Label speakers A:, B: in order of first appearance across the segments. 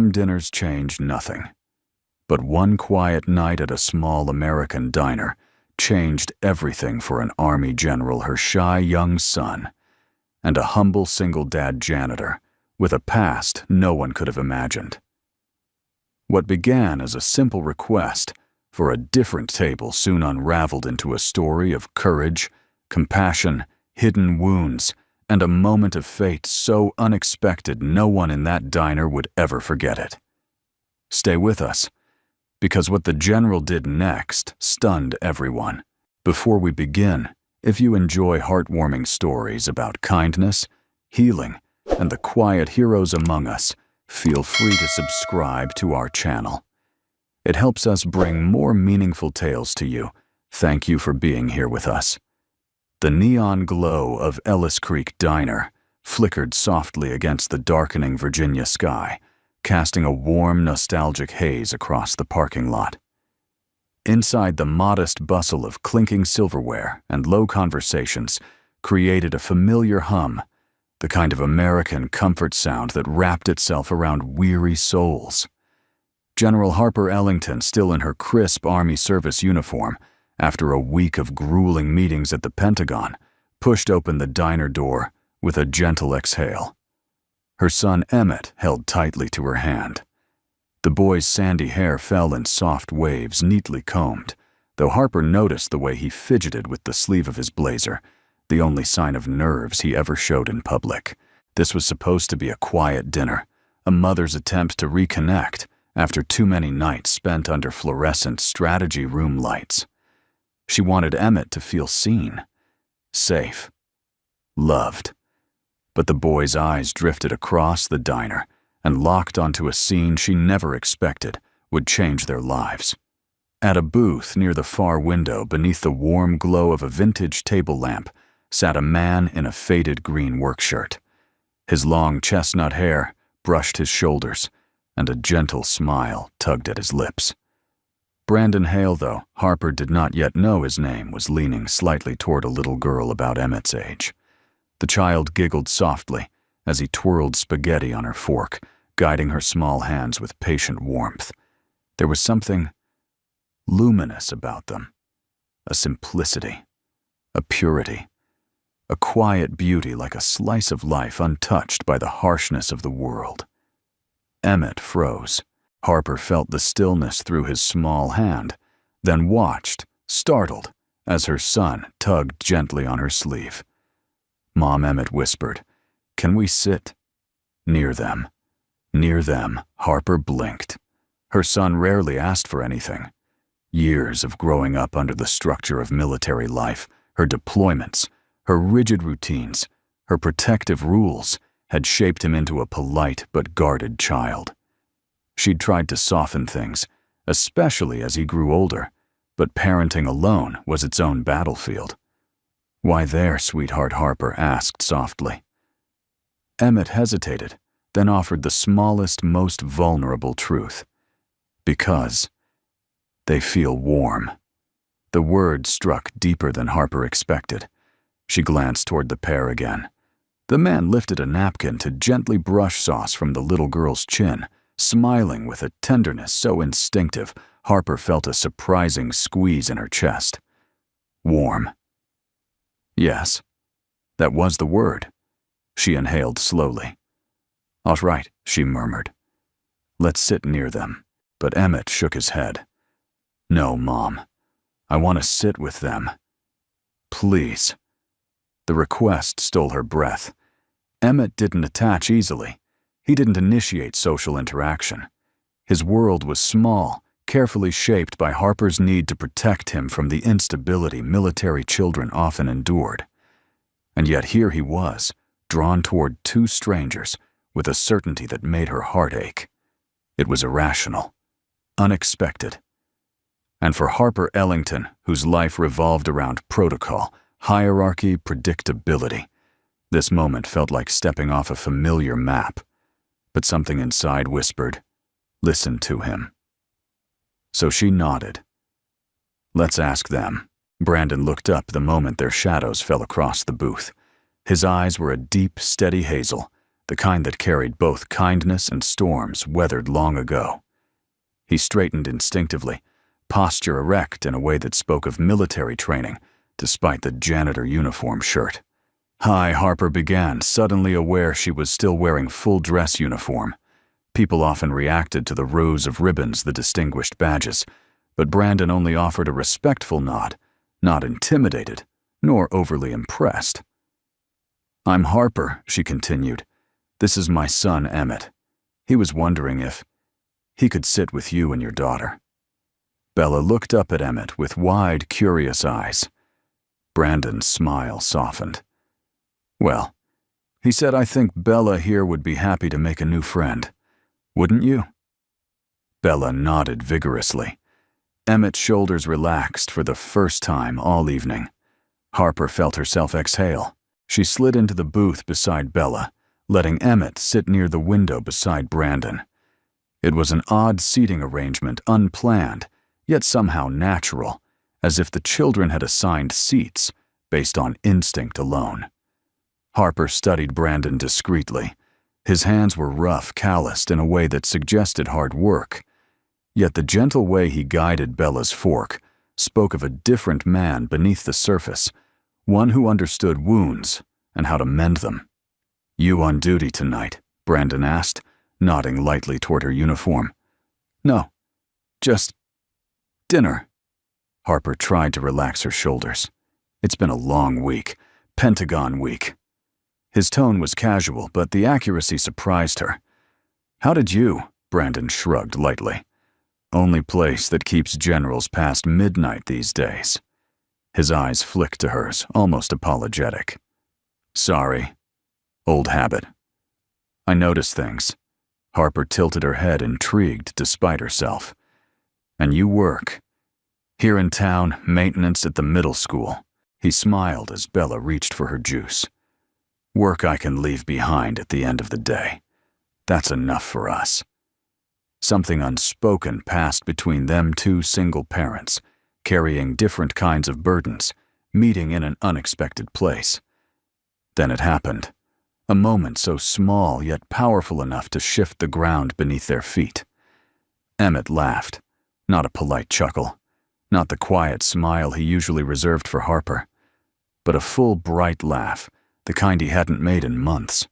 A: Warm dinners changed nothing. But one quiet night at a small American diner changed everything for an army general, her shy young son, and a humble single-dad janitor with a past no one could have imagined. What began as a simple request for a different table soon unraveled into a story of courage, compassion, hidden wounds, and a moment of fate so unexpected no one in that diner would ever forget it. Stay with us, because what the general did next stunned everyone. Before we begin, if you enjoy heartwarming stories about kindness, healing, and the quiet heroes among us, feel free to subscribe to our channel. It helps us bring more meaningful tales to you. Thank you for being here with us. The neon glow of Ellis Creek Diner flickered softly against the darkening Virginia sky, casting a warm, nostalgic haze across the parking lot. Inside, the modest bustle of clinking silverware and low conversations created a familiar hum, the kind of American comfort sound that wrapped itself around weary souls. General Harper Ellington, still in her crisp Army service uniform, after a week of grueling meetings at the Pentagon, pushed open the diner door with a gentle exhale. Her son Emmett held tightly to her hand. The boy's sandy hair fell in soft waves, neatly combed, though Harper noticed the way he fidgeted with the sleeve of his blazer, the only sign of nerves he ever showed in public. This was supposed to be a quiet dinner, a mother's attempt to reconnect after too many nights spent under fluorescent strategy room lights. She wanted Emmett to feel seen, safe, loved. But the boy's eyes drifted across the diner and locked onto a scene she never expected would change their lives. At a booth near the far window, beneath the warm glow of a vintage table lamp, sat a man in a faded green work shirt. His long chestnut hair brushed his shoulders, and a gentle smile tugged at his lips. Brandon Hale, though Harper did not yet know his name, was leaning slightly toward a little girl about Emmett's age. The child giggled softly as he twirled spaghetti on her fork, guiding her small hands with patient warmth. There was something luminous about them, a simplicity, a purity, a quiet beauty like a slice of life untouched by the harshness of the world. Emmett froze. Harper felt the stillness through his small hand, then watched, startled, as her son tugged gently on her sleeve. "Mom," Emmett whispered, "can we sit?" Near them. Near them, Harper blinked. Her son rarely asked for anything. Years of growing up under the structure of military life, her deployments, her rigid routines, her protective rules had shaped him into a polite but guarded child. She'd tried to soften things, especially as he grew older, but parenting alone was its own battlefield. "Why there, sweetheart?" Harper asked softly. Emmett hesitated, then offered the smallest, most vulnerable truth. "Because they feel warm." The word struck deeper than Harper expected. She glanced toward the pair again. The man lifted a napkin to gently brush sauce from the little girl's chin, smiling with a tenderness so instinctive Harper felt a surprising squeeze in her chest. Warm. Yes, that was the word. She inhaled slowly. "All right," she murmured. "Let's sit near them." But Emmett shook his head. "No, Mom. I want to sit with them. Please." The request stole her breath. Emmett didn't attach easily. He didn't initiate social interaction. His world was small, carefully shaped by Harper's need to protect him from the instability military children often endured. And yet here he was, drawn toward two strangers, with a certainty that made her heart ache. It was irrational, unexpected. And for Harper Ellington, whose life revolved around protocol, hierarchy, predictability, this moment felt like stepping off a familiar map. But something inside whispered, "Listen to him." So she nodded. "Let's ask them." Brandon looked up the moment their shadows fell across the booth. His eyes were a deep, steady hazel, the kind that carried both kindness and storms weathered long ago. He straightened instinctively, posture erect in a way that spoke of military training, despite the janitor uniform shirt. "Hi," Harper began, suddenly aware she was still wearing full dress uniform. People often reacted to the rows of ribbons that distinguished badges, but Brandon only offered a respectful nod, not intimidated, nor overly impressed. "I'm Harper," she continued. "This is my son, Emmett. He was wondering if he could sit with you and your daughter." Bella looked up at Emmett with wide, curious eyes. Brandon's smile softened. "Well," he said, "I think Bella here would be happy to make a new friend. Wouldn't you?" Bella nodded vigorously. Emmett's shoulders relaxed for the first time all evening. Harper felt herself exhale. She slid into the booth beside Bella, letting Emmett sit near the window beside Brandon. It was an odd seating arrangement, unplanned, yet somehow natural, as if the children had assigned seats based on instinct alone. Harper studied Brandon discreetly. His hands were rough, calloused in a way that suggested hard work. Yet the gentle way he guided Bella's fork spoke of a different man beneath the surface, one who understood wounds and how to mend them. "You on duty tonight?" Brandon asked, nodding lightly toward her uniform. "No, just dinner." Harper tried to relax her shoulders. "It's been a long week, Pentagon week." His tone was casual, but the accuracy surprised her. "How did you?" Brandon shrugged lightly. "Only place that keeps generals past midnight these days." His eyes flicked to hers, almost apologetic. "Sorry. Old habit. I notice things." Harper tilted her head, intrigued despite herself. "And you work. Here in town, maintenance at the middle school." He smiled as Bella reached for her juice. "Work I can leave behind at the end of the day. That's enough for us." Something unspoken passed between them two single parents, carrying different kinds of burdens, meeting in an unexpected place. Then it happened. A moment so small yet powerful enough to shift the ground beneath their feet. Emmett laughed, not a polite chuckle, not the quiet smile he usually reserved for Harper, but a full, bright laugh, the kind he hadn't made in months.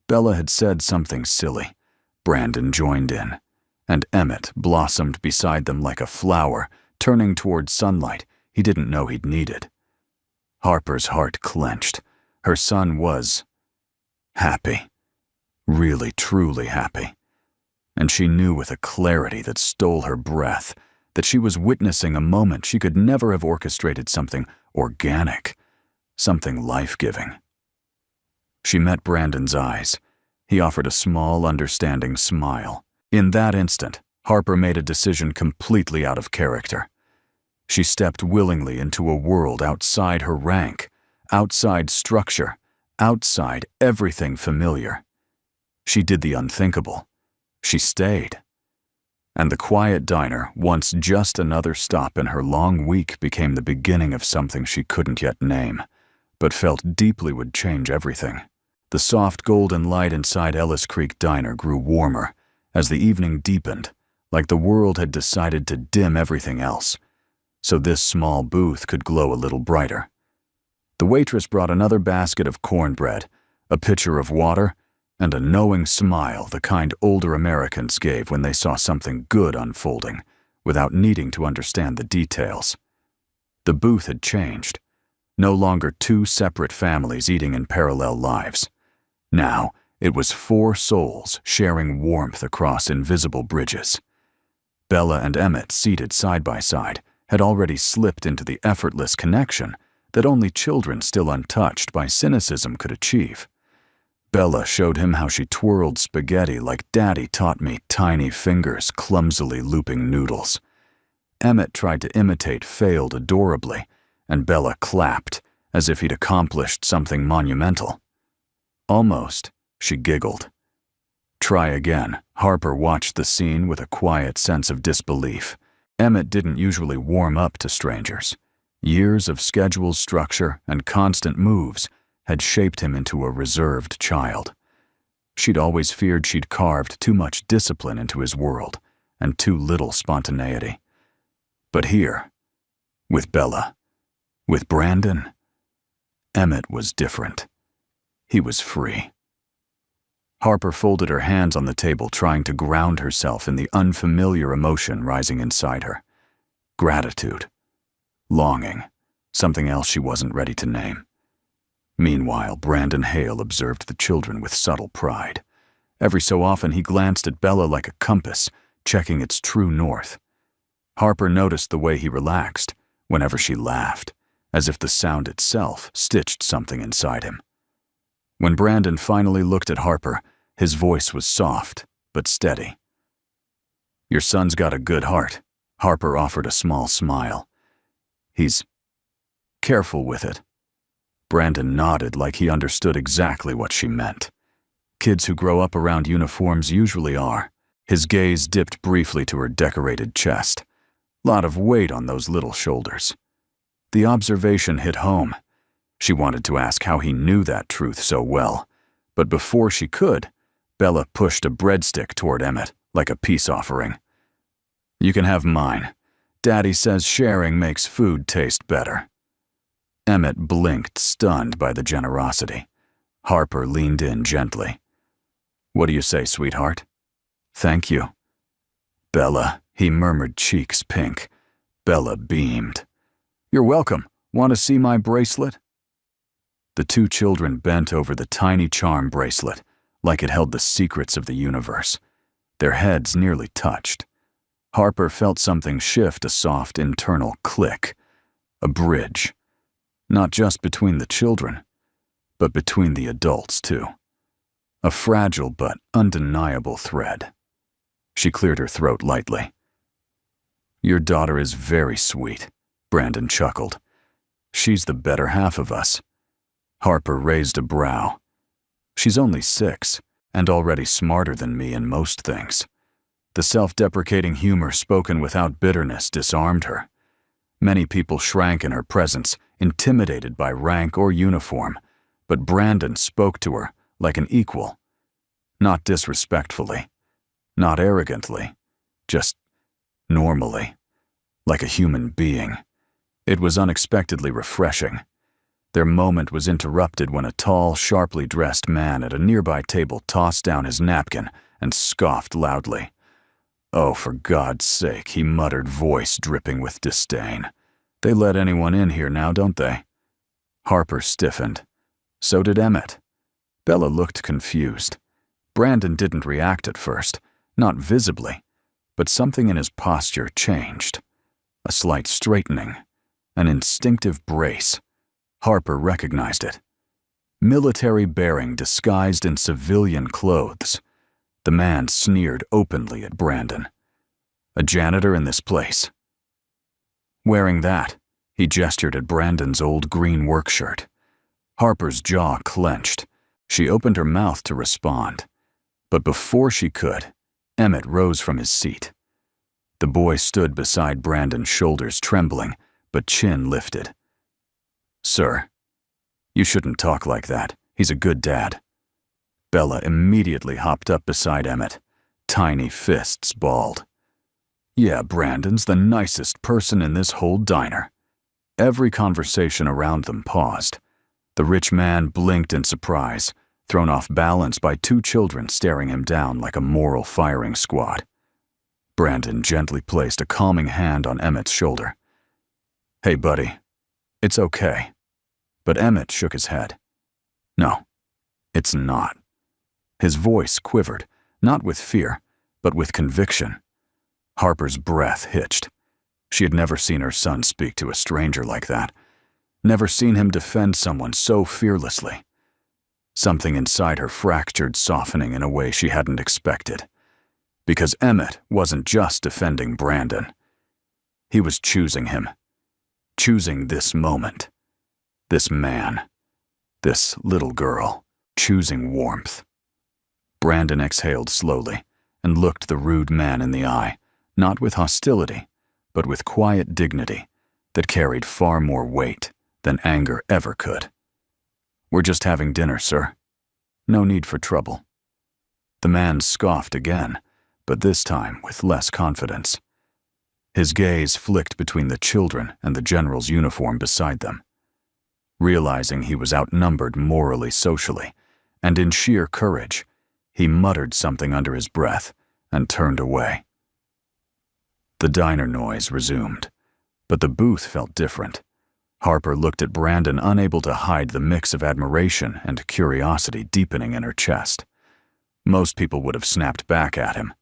A: Bella had said something silly. Brandon joined in, and Emmett blossomed beside them like a flower, turning toward sunlight he didn't know he'd needed. Harper's heart clenched. Her son was happy. Really, truly happy. And she knew with a clarity that stole her breath that she was witnessing a moment she could never have orchestrated, something organic, something life-giving. She met Brandon's eyes. He offered a small, understanding smile. In that instant, Harper made a decision completely out of character. She stepped willingly into a world outside her rank, outside structure, outside everything familiar. She did the unthinkable. She stayed. And the quiet diner, once just another stop in her long week, became the beginning of something she couldn't yet name, but felt deeply would change everything. The soft golden light inside Ellis Creek Diner grew warmer as the evening deepened, like the world had decided to dim everything else, so this small booth could glow a little brighter. The waitress brought another basket of cornbread, a pitcher of water, and a knowing smile, the kind older Americans gave when they saw something good unfolding, without needing to understand the details. The booth had changed. No longer two separate families eating in parallel lives. Now, it was four souls sharing warmth across invisible bridges. Bella and Emmett, seated side by side, had already slipped into the effortless connection that only children still untouched by cynicism could achieve. Bella showed him how she twirled spaghetti like Daddy taught me, tiny fingers clumsily looping noodles. Emmett tried to imitate, failed adorably, and Bella clapped as if he'd accomplished something monumental. Almost, she giggled. Try again. Harper watched the scene with a quiet sense of disbelief. Emmett didn't usually warm up to strangers. Years of scheduled structure and constant moves had shaped him into a reserved child. She'd always feared she'd carved too much discipline into his world and too little spontaneity. But here, with Bella, with Brandon, Emmett was different. He was free. Harper folded her hands on the table, trying to ground herself in the unfamiliar emotion rising inside her. Gratitude. Longing. Something else she wasn't ready to name. Meanwhile, Brandon Hale observed the children with subtle pride. Every so often he glanced at Bella like a compass, checking its true north. Harper noticed the way he relaxed whenever she laughed, as if the sound itself stitched something inside him. When Brandon finally looked at Harper, his voice was soft but steady. "Your son's got a good heart," Harper offered a small smile. "He's careful with it." Brandon nodded like he understood exactly what she meant. Kids who grow up around uniforms usually are. His gaze dipped briefly to her decorated chest. Lot of weight on those little shoulders. The observation hit home. She wanted to ask how he knew that truth so well, but before she could, Bella pushed a breadstick toward Emmett like a peace offering. "You can have mine. Daddy says sharing makes food taste better." Emmett blinked, stunned by the generosity. Harper leaned in gently. "What do you say, sweetheart?" "Thank you." "Bella," he murmured, cheeks pink. Bella beamed. "You're welcome. Want to see my bracelet?" The two children bent over the tiny charm bracelet, like it held the secrets of the universe. Their heads nearly touched. Harper felt something shift, a soft internal click. A bridge. Not just between the children, but between the adults, too. A fragile but undeniable thread. She cleared her throat lightly. "Your daughter is very sweet," Brandon chuckled. "She's the better half of us." Harper raised a brow. "She's only 6, and already smarter than me in most things." The self-deprecating humor spoken without bitterness disarmed her. Many people shrank in her presence, intimidated by rank or uniform, but Brandon spoke to her like an equal. Not disrespectfully, not arrogantly, just normally, like a human being. It was unexpectedly refreshing. Their moment was interrupted when a tall, sharply dressed man at a nearby table tossed down his napkin and scoffed loudly. "Oh, for God's sake," he muttered, voice dripping with disdain. "They let anyone in here now, don't they?" Harper stiffened. So did Emmett. Bella looked confused. Brandon didn't react at first, not visibly, but something in his posture changed. A slight straightening, an instinctive brace. Harper recognized it. Military bearing disguised in civilian clothes. The man sneered openly at Brandon. "A janitor in this place." Wearing that, he gestured at Brandon's old green work shirt. Harper's jaw clenched. She opened her mouth to respond. But before she could, Emmett rose from his seat. The boy stood beside Brandon, shoulders trembling, but chin lifted. "Sir, you shouldn't talk like that. He's a good dad." Bella immediately hopped up beside Emmett, tiny fists balled. "Yeah, Brandon's the nicest person in this whole diner." Every conversation around them paused. The rich man blinked in surprise, thrown off balance by two children staring him down like a moral firing squad. Brandon gently placed a calming hand on Emmett's shoulder. "Hey, buddy, it's okay." But Emmett shook his head. "No, it's not." His voice quivered, not with fear, but with conviction. Harper's breath hitched. She had never seen her son speak to a stranger like that, never seen him defend someone so fearlessly. Something inside her fractured, softening in a way she hadn't expected. Because Emmett wasn't just defending Brandon. He was choosing him. Choosing this moment. This man. This little girl. Choosing warmth. Brandon exhaled slowly and looked the rude man in the eye, not with hostility, but with quiet dignity that carried far more weight than anger ever could. "We're just having dinner, sir. No need for trouble." The man scoffed again, but this time with less confidence. His gaze flicked between the children and the general's uniform beside them. Realizing he was outnumbered morally, socially, and in sheer courage, he muttered something under his breath and turned away. The diner noise resumed, but the booth felt different. Harper looked at Brandon, unable to hide the mix of admiration and curiosity deepening in her chest. Most people would have snapped back at him.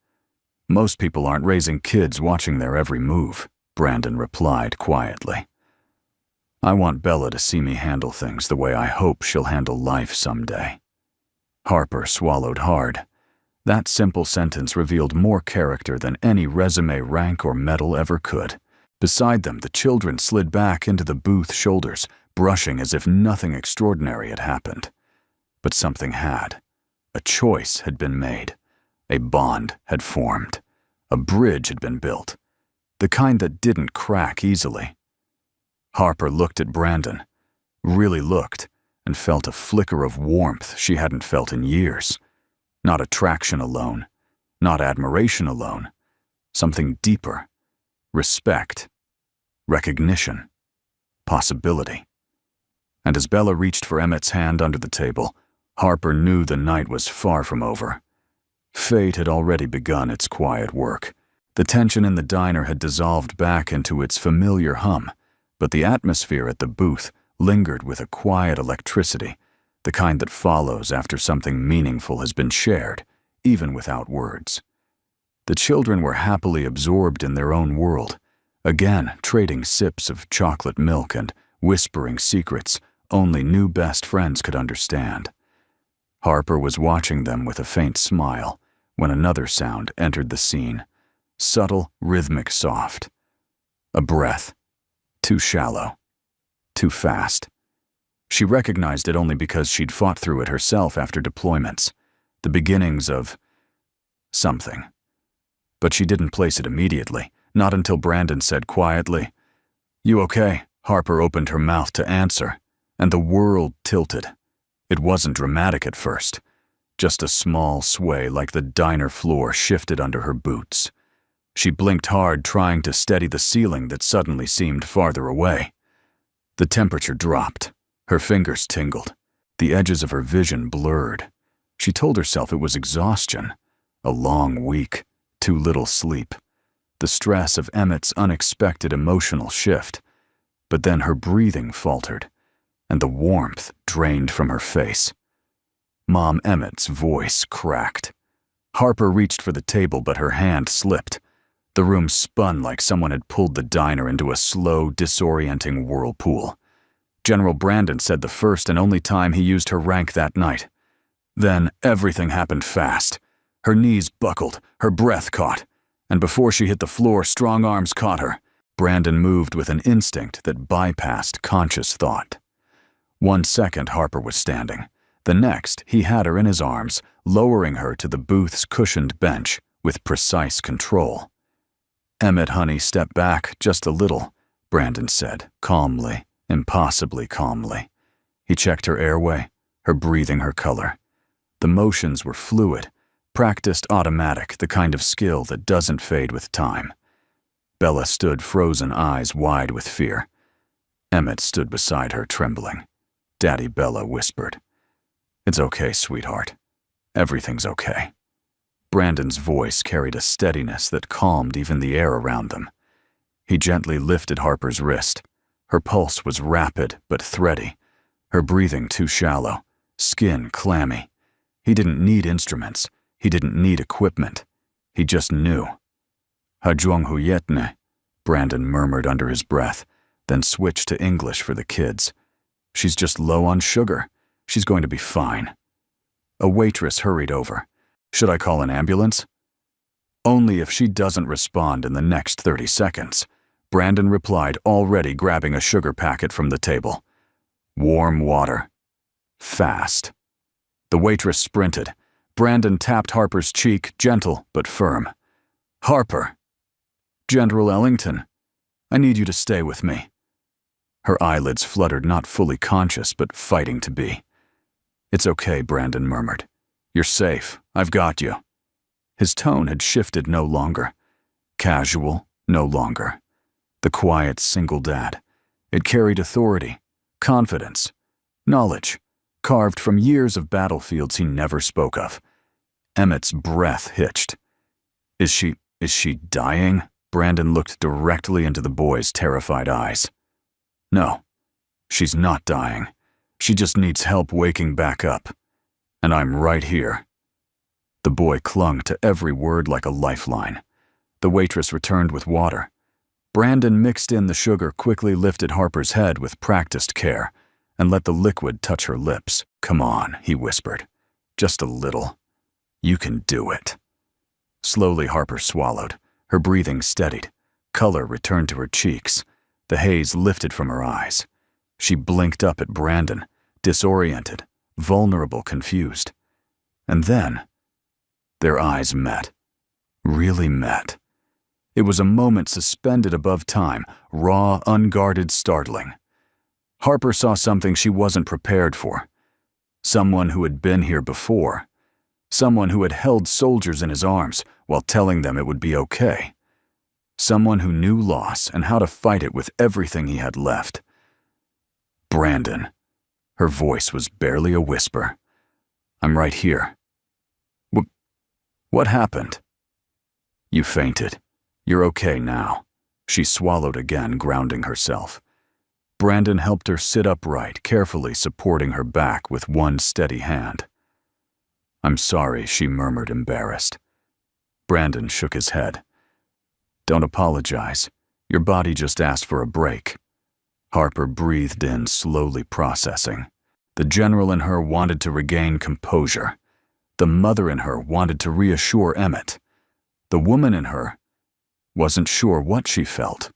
A: Most people aren't raising kids watching their every move, Brandon replied quietly. I want Bella to see me handle things the way I hope she'll handle life someday. Harper swallowed hard. That simple sentence revealed more character than any resume, rank, or medal ever could. Beside them, the children slid back into the booth's shoulders, brushing as if nothing extraordinary had happened. But something had. A choice had been made. A bond had formed. A bridge had been built. The kind that didn't crack easily. Harper looked at Brandon, really looked, and felt a flicker of warmth she hadn't felt in years. Not attraction alone, not admiration alone. Something deeper. Respect. Recognition. Possibility. And as Bella reached for Emmett's hand under the table, Harper knew the night was far from over. Fate had already begun its quiet work. The tension in the diner had dissolved back into its familiar hum, but the atmosphere at the booth lingered with a quiet electricity, the kind that follows after something meaningful has been shared, even without words. The children were happily absorbed in their own world, again trading sips of chocolate milk and whispering secrets only new best friends could understand. Harper was watching them with a faint smile when another sound entered the scene, subtle, rhythmic, soft. A breath. Too shallow. Too fast. She recognized it only because she'd fought through it herself after deployments, the beginnings of something. But she didn't place it immediately, not until Brandon said quietly, "You okay?" Harper opened her mouth to answer, and the world tilted. It wasn't dramatic at first, just a small sway like the diner floor shifted under her boots. She blinked hard, trying to steady the ceiling that suddenly seemed farther away. The temperature dropped. Her fingers tingled. The edges of her vision blurred. She told herself it was exhaustion. A long week. Too little sleep. The stress of Emmett's unexpected emotional shift. But then her breathing faltered, and the warmth drained from her face. Mom Emmett's voice cracked. Harper reached for the table, but her hand slipped. The room spun like someone had pulled the diner into a slow, disorienting whirlpool. General Brandon said the first and only time he used her rank that night. Then everything happened fast. Her knees buckled, her breath caught, and before she hit the floor, strong arms caught her. Brandon moved with an instinct that bypassed conscious thought. 1 second, Harper was standing. The next, he had her in his arms, lowering her to the booth's cushioned bench with precise control. "Emmett, honey, step back just a little," Brandon said, calmly, impossibly calmly. He checked her airway, her breathing, her color. The motions were fluid, practiced, automatic, the kind of skill that doesn't fade with time. Bella stood, frozen, eyes wide with fear. Emmett stood beside her, trembling. Daddy, Bella whispered. "It's okay, sweetheart. Everything's okay." Brandon's voice carried a steadiness that calmed even the air around them. He gently lifted Harper's wrist. Her pulse was rapid but thready, her breathing too shallow, skin clammy. He didn't need instruments. He didn't need equipment. He just knew. "Hajwang Brandon murmured under his breath, then switched to English for the kids. "She's just low on sugar. She's going to be fine." A waitress hurried over. "Should I call an ambulance?" "Only if she doesn't respond in the next 30 seconds, Brandon replied, already grabbing a sugar packet from the table. "Warm water. Fast." The waitress sprinted. Brandon tapped Harper's cheek, gentle but firm. "Harper." "General Ellington, I need you to stay with me." Her eyelids fluttered, not fully conscious but fighting to be. "It's okay," Brandon murmured. You're safe. I've got you." His tone had shifted no longer. Casual, no longer. The quiet single dad. It carried authority, confidence, knowledge, carved from years of battlefields he never spoke of. Emmett's breath hitched. Is she dying?" Brandon looked directly into the boy's terrified eyes. "No, she's not dying. She just needs help waking back up. And I'm right here." The boy clung to every word like a lifeline. The waitress returned with water. Brandon mixed in the sugar, quickly lifted Harper's head with practiced care, and let the liquid touch her lips. "Come on," he whispered. "Just a little. You can do it." Slowly Harper swallowed. Her breathing steadied. Color returned to her cheeks. The haze lifted from her eyes. She blinked up at Brandon, disoriented, vulnerable, confused. And then, their eyes met. Really met. It was a moment suspended above time, raw, unguarded, startling. Harper saw something she wasn't prepared for. Someone who had been here before. Someone who had held soldiers in his arms while telling them it would be okay. Someone who knew loss and how to fight it with everything he had left. "Brandon." Her voice was barely a whisper. "I'm right here." What happened?" "You fainted. You're okay now." She swallowed again, grounding herself. Brandon helped her sit upright, carefully supporting her back with one steady hand. "I'm sorry," she murmured, embarrassed. Brandon shook his head. "Don't apologize. Your body just asked for a break." Harper breathed in, slowly processing. The general in her wanted to regain composure. The mother in her wanted to reassure Emmett. The woman in her wasn't sure what she felt.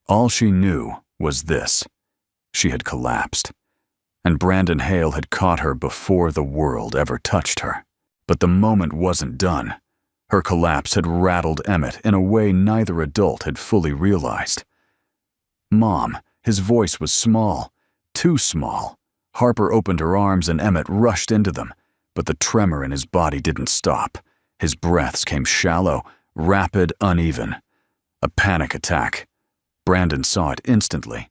A: All she knew was this: she had collapsed. And Brandon Hale had caught her before the world ever touched her. But the moment wasn't done. Her collapse had rattled Emmett in a way neither adult had fully realized. "Mom," his voice was small, too small. Harper opened her arms and Emmett rushed into them, but the tremor in his body didn't stop. His breaths came shallow, rapid, uneven. A panic attack. Brandon saw it instantly.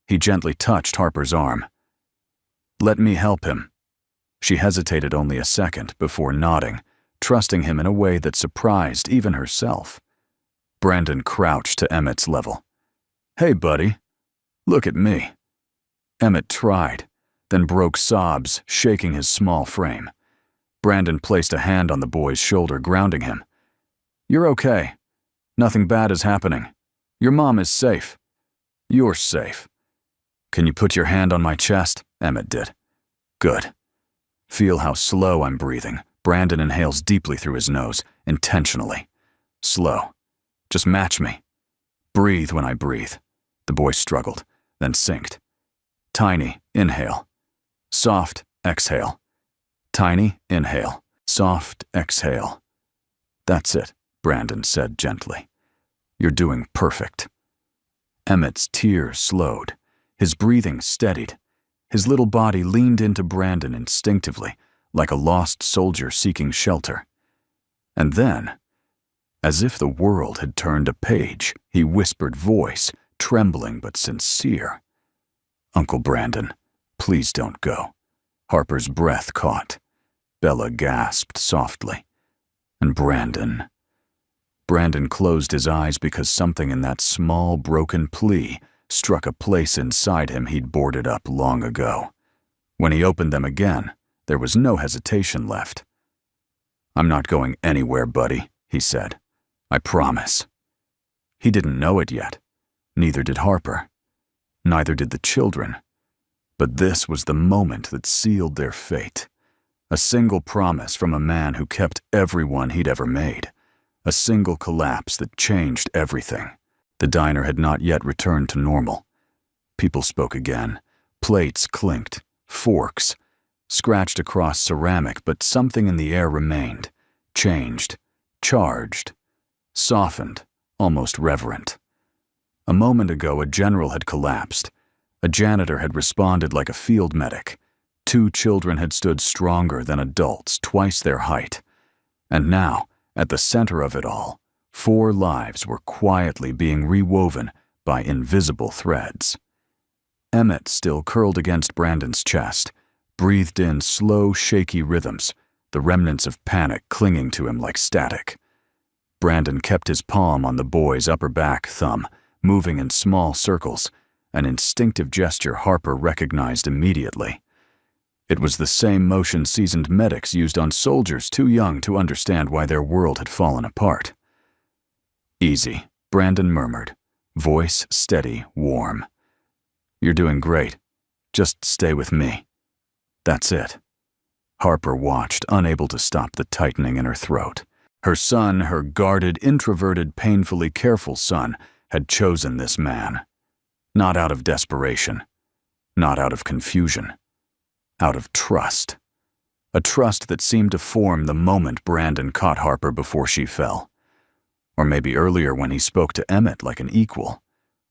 A: He gently touched Harper's arm. "Let me help him." She hesitated only a second before nodding, trusting him in a way that surprised even herself. Brandon crouched to Emmett's level. "Hey, buddy. Look at me." Emmett tried, then broke sobs, shaking his small frame. Brandon placed a hand on the boy's shoulder, grounding him. "You're okay. Nothing bad is happening. Your mom is safe. You're safe." "Can you put your hand on my chest?" Emmett did. "Good. Feel how slow I'm breathing." Brandon inhales deeply through his nose, intentionally. "Slow. Just match me. Breathe when I breathe." The boy struggled, then synced. Tiny, inhale. Soft, exhale. Tiny, inhale. Soft, exhale. "That's it," Brandon said gently. "You're doing perfect." Emmett's tears slowed. His breathing steadied. His little body leaned into Brandon instinctively, like a lost soldier seeking shelter. And then, as if the world had turned a page, he whispered, voice trembling but sincere, "Uncle Brandon, please don't go." Harper's breath caught. Bella gasped softly. And Brandon closed his eyes because something in that small, broken plea struck a place inside him he'd boarded up long ago. When he opened them again, there was no hesitation left. "I'm not going anywhere, buddy," he said. "I promise." He didn't know it yet. Neither did Harper. Neither did the children. But this was the moment that sealed their fate. A single promise from a man who kept everyone he'd ever made. A single collapse that changed everything. The diner had not yet returned to normal. People spoke again. Plates clinked. Forks scratched across ceramic, but something in the air remained. Changed. Charged. Softened. Almost reverent. A moment ago, a general had collapsed. A janitor had responded like a field medic. 2 children had stood stronger than adults, twice their height. And now, at the center of it all, 4 lives were quietly being rewoven by invisible threads. Emmett still curled against Brandon's chest, breathed in slow, shaky rhythms, the remnants of panic clinging to him like static. Brandon kept his palm on the boy's upper back thumb, moving in small circles, an instinctive gesture Harper recognized immediately. It was the same motion seasoned medics used on soldiers too young to understand why their world had fallen apart. "Easy," Brandon murmured, voice steady, warm. "You're doing great. Just stay with me." That's it. Harper watched, unable to stop the tightening in her throat. Her son, her guarded, introverted, painfully careful son, had chosen this man. Not out of desperation, not out of confusion, out of trust. A trust that seemed to form the moment Brandon caught Harper before she fell. Or maybe earlier when he spoke to Emmett like an equal.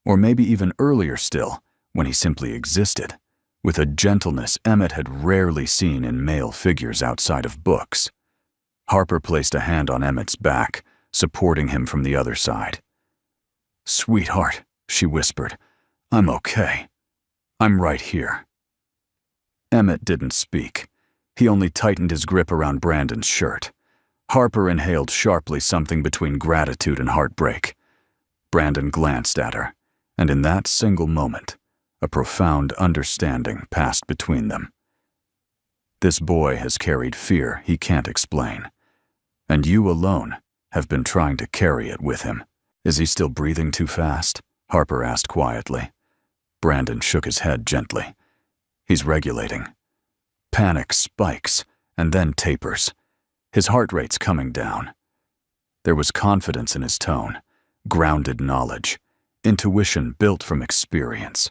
A: Or maybe even earlier still, when he simply existed, with a gentleness Emmett had rarely seen in male figures outside of books. Harper placed a hand on Emmett's back, supporting him from the other side. "Sweetheart," she whispered, "I'm okay. I'm right here." Emmett didn't speak. He only tightened his grip around Brandon's shirt. Harper inhaled sharply, something between gratitude and heartbreak. Brandon glanced at her, and in that single moment, a profound understanding passed between them. This boy has carried fear he can't explain, and you alone have been trying to carry it with him. "Is he still breathing too fast?" Harper asked quietly. Brandon shook his head gently. "He's regulating." Panic spikes, and then tapers. His heart rate's coming down. There was confidence in his tone, grounded knowledge, intuition built from experience.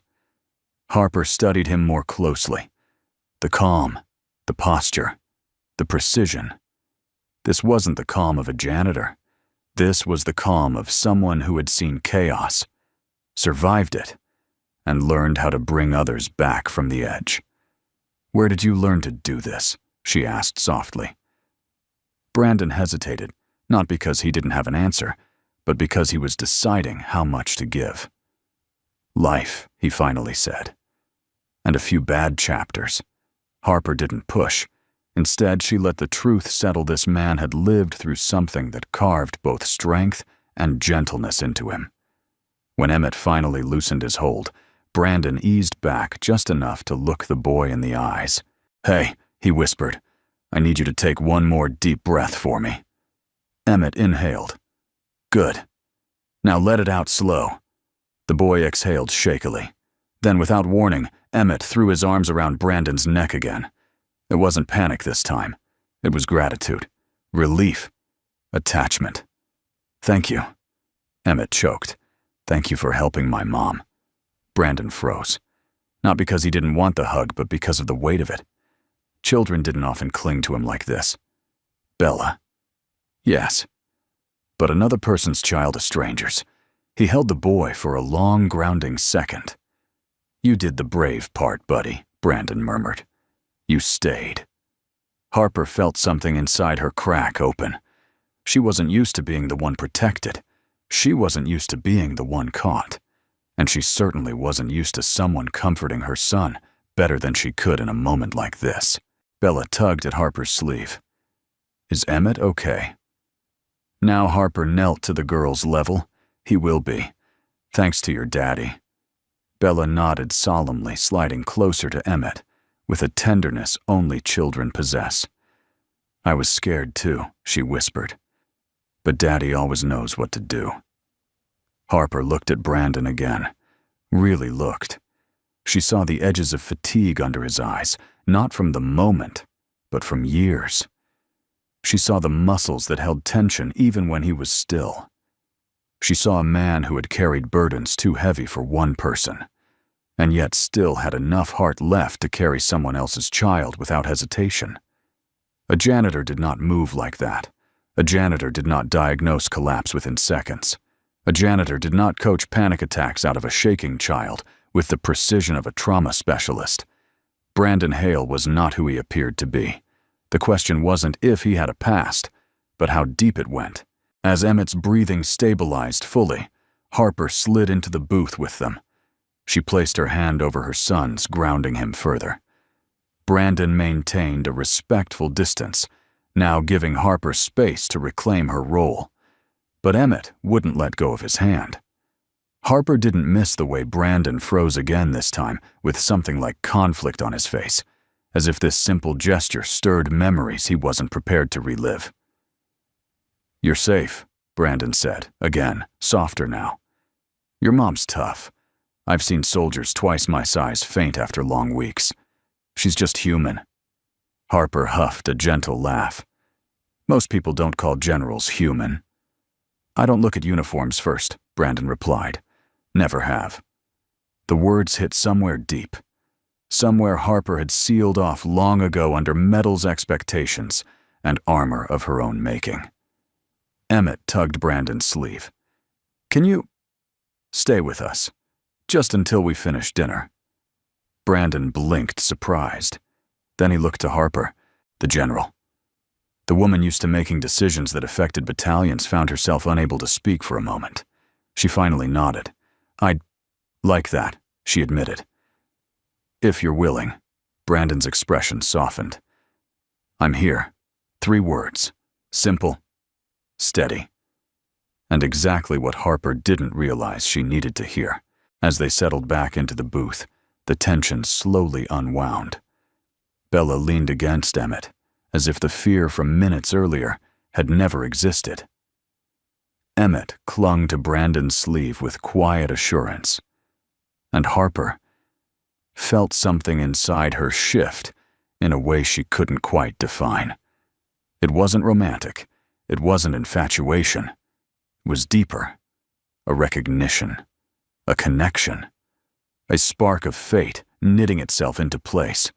A: Harper studied him more closely. The calm, the posture, the precision. This wasn't the calm of a janitor. This was the calm of someone who had seen chaos, survived it, and learned how to bring others back from the edge. "Where did you learn to do this?" she asked softly. Brandon hesitated, not because he didn't have an answer, but because he was deciding how much to give. "Life," he finally said. "And a few bad chapters." Harper didn't push. Instead, she let the truth settle. This man had lived through something that carved both strength and gentleness into him. When Emmett finally loosened his hold, Brandon eased back just enough to look the boy in the eyes. "Hey," he whispered, "I need you to take one more deep breath for me." Emmett inhaled. "Good. Now let it out slow." The boy exhaled shakily. Then, without warning, Emmett threw his arms around Brandon's neck again. It wasn't panic this time. It was gratitude, relief, attachment. "Thank you." Emmett choked. "Thank you for helping my mom." Brandon froze. Not because he didn't want the hug, but because of the weight of it. Children didn't often cling to him like this. Bella. Yes. But another person's child, a stranger's. He held the boy for a long, grounding second. "You did the brave part, buddy," Brandon murmured. "You stayed." Harper felt something inside her crack open. She wasn't used to being the one protected. She wasn't used to being the one caught. And she certainly wasn't used to someone comforting her son better than she could in a moment like this. Bella tugged at Harper's sleeve. "Is Emmett okay?" Now Harper knelt to the girl's level. "He will be. Thanks to your daddy." Bella nodded solemnly, sliding closer to Emmett, with a tenderness only children possess. "I was scared too," she whispered. "But Daddy always knows what to do." Harper looked at Brandon again. Really looked. She saw the edges of fatigue under his eyes, not from the moment, but from years. She saw the muscles that held tension even when he was still. She saw a man who had carried burdens too heavy for one person, and yet still had enough heart left to carry someone else's child without hesitation. A janitor did not move like that. A janitor did not diagnose collapse within seconds. A janitor did not coach panic attacks out of a shaking child with the precision of a trauma specialist. Brandon Hale was not who he appeared to be. The question wasn't if he had a past, but how deep it went. As Emmett's breathing stabilized fully, Harper slid into the booth with them. She placed her hand over her son's, grounding him further. Brandon maintained a respectful distance, now giving Harper space to reclaim her role. But Emmett wouldn't let go of his hand. Harper didn't miss the way Brandon froze again this time, with something like conflict on his face, as if this simple gesture stirred memories he wasn't prepared to relive. "You're safe," Brandon said, again, softer now. "Your mom's tough. I've seen soldiers twice my size faint after long weeks. She's just human." Harper huffed a gentle laugh. "Most people don't call generals human." "I don't look at uniforms first," Brandon replied. "Never have." The words hit somewhere deep. Somewhere Harper had sealed off long ago under medals, expectations, and armor of her own making. Emmett tugged Brandon's sleeve. "Can you stay with us, just until we finish dinner?" Brandon blinked, surprised. Then he looked to Harper, the general. The woman used to making decisions that affected battalions found herself unable to speak for a moment. She finally nodded. "I'd like that," she admitted. "If you're willing." Brandon's expression softened. "I'm here." 3 words. Simple, steady. And exactly what Harper didn't realize she needed to hear. As they settled back into the booth, the tension slowly unwound. Bella leaned against Emmett, as if the fear from minutes earlier had never existed. Emmett clung to Brandon's sleeve with quiet assurance, and Harper felt something inside her shift in a way she couldn't quite define. It wasn't romantic, it wasn't infatuation, it was deeper, a recognition, a connection, a spark of fate knitting itself into place.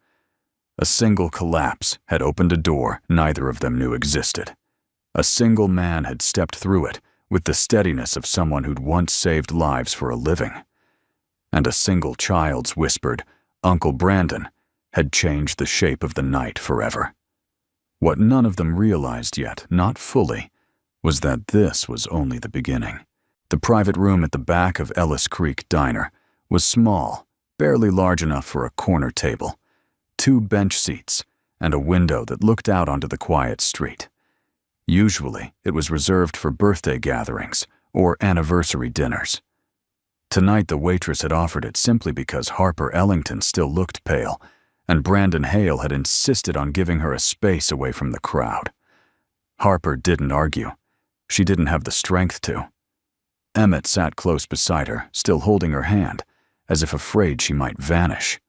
A: A single collapse had opened a door neither of them knew existed. A single man had stepped through it with the steadiness of someone who'd once saved lives for a living. And a single child's whispered, "Uncle Brandon," had changed the shape of the night forever. What none of them realized yet, not fully, was that this was only the beginning. The private room at the back of Ellis Creek Diner was small, barely large enough for a corner table, 2 bench seats, and a window that looked out onto the quiet street. Usually, it was reserved for birthday gatherings or anniversary dinners. Tonight, the waitress had offered it simply because Harper Ellington still looked pale, and Brandon Hale had insisted on giving her a space away from the crowd. Harper didn't argue. She didn't have the strength to. Emmett sat close beside her, still holding her hand, as if afraid she might vanish.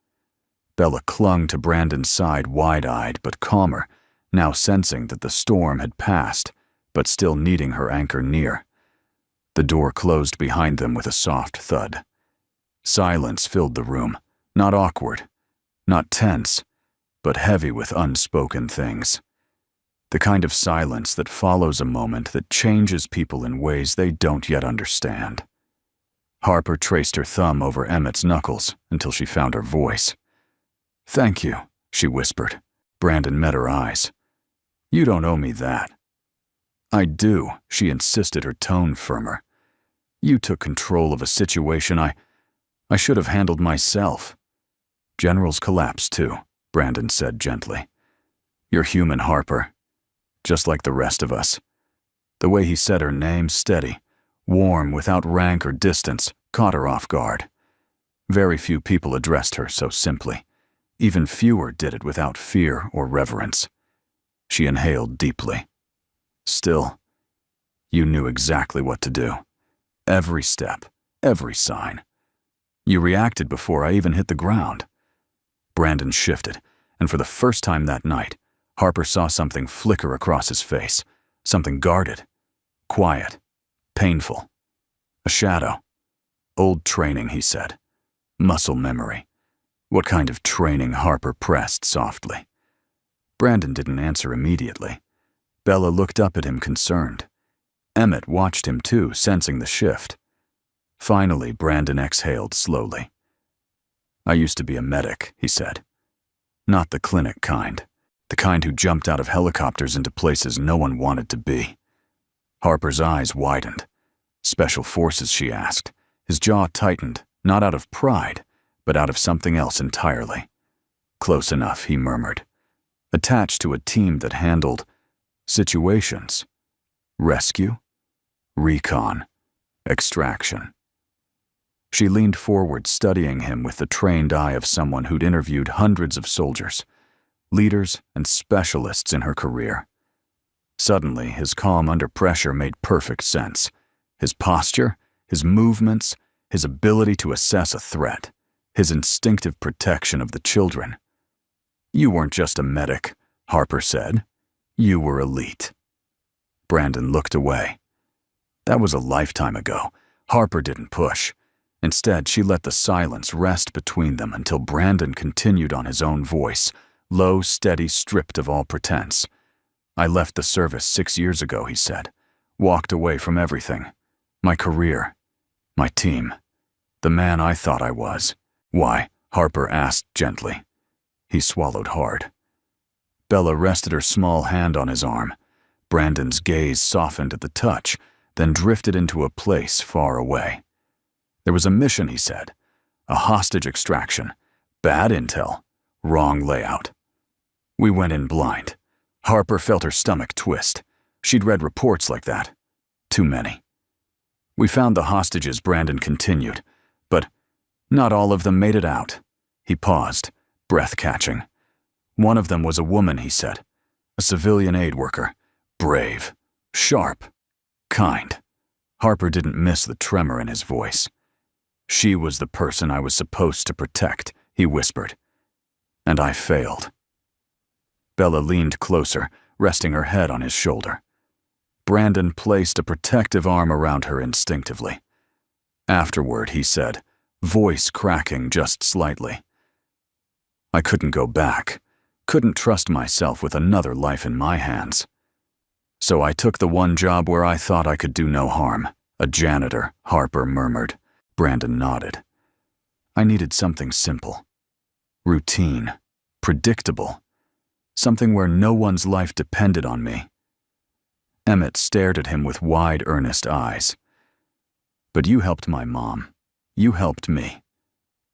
A: Bella clung to Brandon's side wide-eyed but calmer, now sensing that the storm had passed, but still needing her anchor near. The door closed behind them with a soft thud. Silence filled the room, not awkward, not tense, but heavy with unspoken things. The kind of silence that follows a moment that changes people in ways they don't yet understand. Harper traced her thumb over Emmett's knuckles until she found her voice. "Thank you," she whispered. Brandon met her eyes. "You don't owe me that." "I do," she insisted, her tone firmer. "You took control of a situation I should have handled myself." "Generals collapse too," Brandon said gently. "You're human, Harper, just like the rest of us." The way he said her name, steady, warm, without rank or distance, caught her off guard. Very few people addressed her so simply. Even fewer did it without fear or reverence. She inhaled deeply. "Still, you knew exactly what to do. Every step, every sign. You reacted before I even hit the ground." Brandon shifted, and for the first time that night, Harper saw something flicker across his face, something guarded, quiet, painful. A shadow. "Old training," he said. "Muscle memory." "What kind of training?" Harper pressed softly. Brandon didn't answer immediately. Bella looked up at him concerned. Emmett watched him too, sensing the shift. Finally, Brandon exhaled slowly. "I used to be a medic," he said. Not the clinic kind. The kind who jumped out of helicopters into places no one wanted to be. Harper's eyes widened. Special forces, she asked. His jaw tightened, not out of pride, but out of something else entirely. Close enough, he murmured. Attached to a team that handled situations. Rescue? Recon. Extraction. She leaned forward, studying him with the trained eye of someone who'd interviewed hundreds of soldiers, leaders and specialists in her career. Suddenly, his calm under pressure made perfect sense. His posture, his movements, his ability to assess a threat, his instinctive protection of the children. You weren't just a medic, Harper said. You were elite. Brandon looked away. That was a lifetime ago. Harper didn't push. Instead, she let the silence rest between them until Brandon continued on his own voice, low, steady, stripped of all pretense. I left the service 6 years ago, he said. Walked away from everything. My career. My team. The man I thought I was. Why? Harper asked gently. He swallowed hard. Bella rested her small hand on his arm. Brandon's gaze softened at the touch, then drifted into a place far away. There was a mission, he said. A hostage extraction. Bad intel. Wrong layout. We went in blind. Harper felt her stomach twist. She'd read reports like that. Too many. We found the hostages, Brandon continued, but not all of them made it out. He paused, breath-catching. One of them was a woman, he said. A civilian aid worker. Brave. Sharp. Kind. Harper didn't miss the tremor in his voice. She was the person I was supposed to protect, he whispered. And I failed. Bella leaned closer, resting her head on his shoulder. Brandon placed a protective arm around her instinctively. Afterward, he said, voice cracking just slightly. I couldn't go back, couldn't trust myself with another life in my hands. So I took the one job where I thought I could do no harm. A janitor, Harper murmured. Brandon nodded. I needed something simple. Routine. Predictable. Something where no one's life depended on me. Emmett stared at him with wide, earnest eyes. But you helped my mom. You helped me.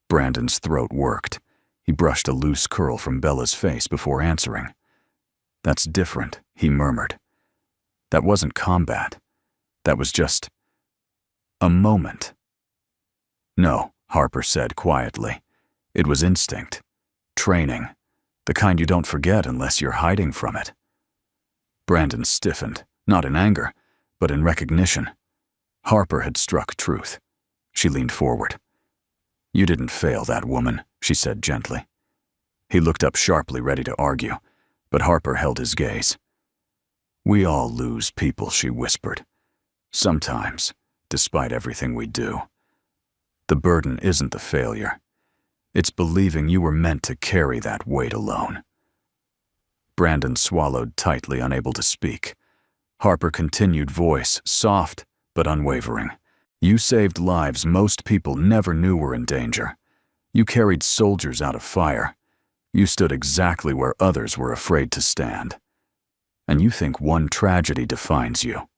A: Brandon's throat worked. He brushed a loose curl from Bella's face before answering. That's different, he murmured. That wasn't combat. That was just a moment. No, Harper said quietly. It was instinct. Training. The kind you don't forget unless you're hiding from it. Brandon stiffened, not in anger, but in recognition. Harper had struck truth. She leaned forward. You didn't fail that woman, she said gently. He looked up sharply, ready to argue, but Harper held his gaze. We all lose people, she whispered. Sometimes, despite everything we do. The burden isn't the failure. It's believing you were meant to carry that weight alone. Brandon swallowed tightly, unable to speak. Harper continued, voice soft but unwavering. You saved lives most people never knew were in danger. You carried soldiers out of fire. You stood exactly where others were afraid to stand. And you think one tragedy defines you.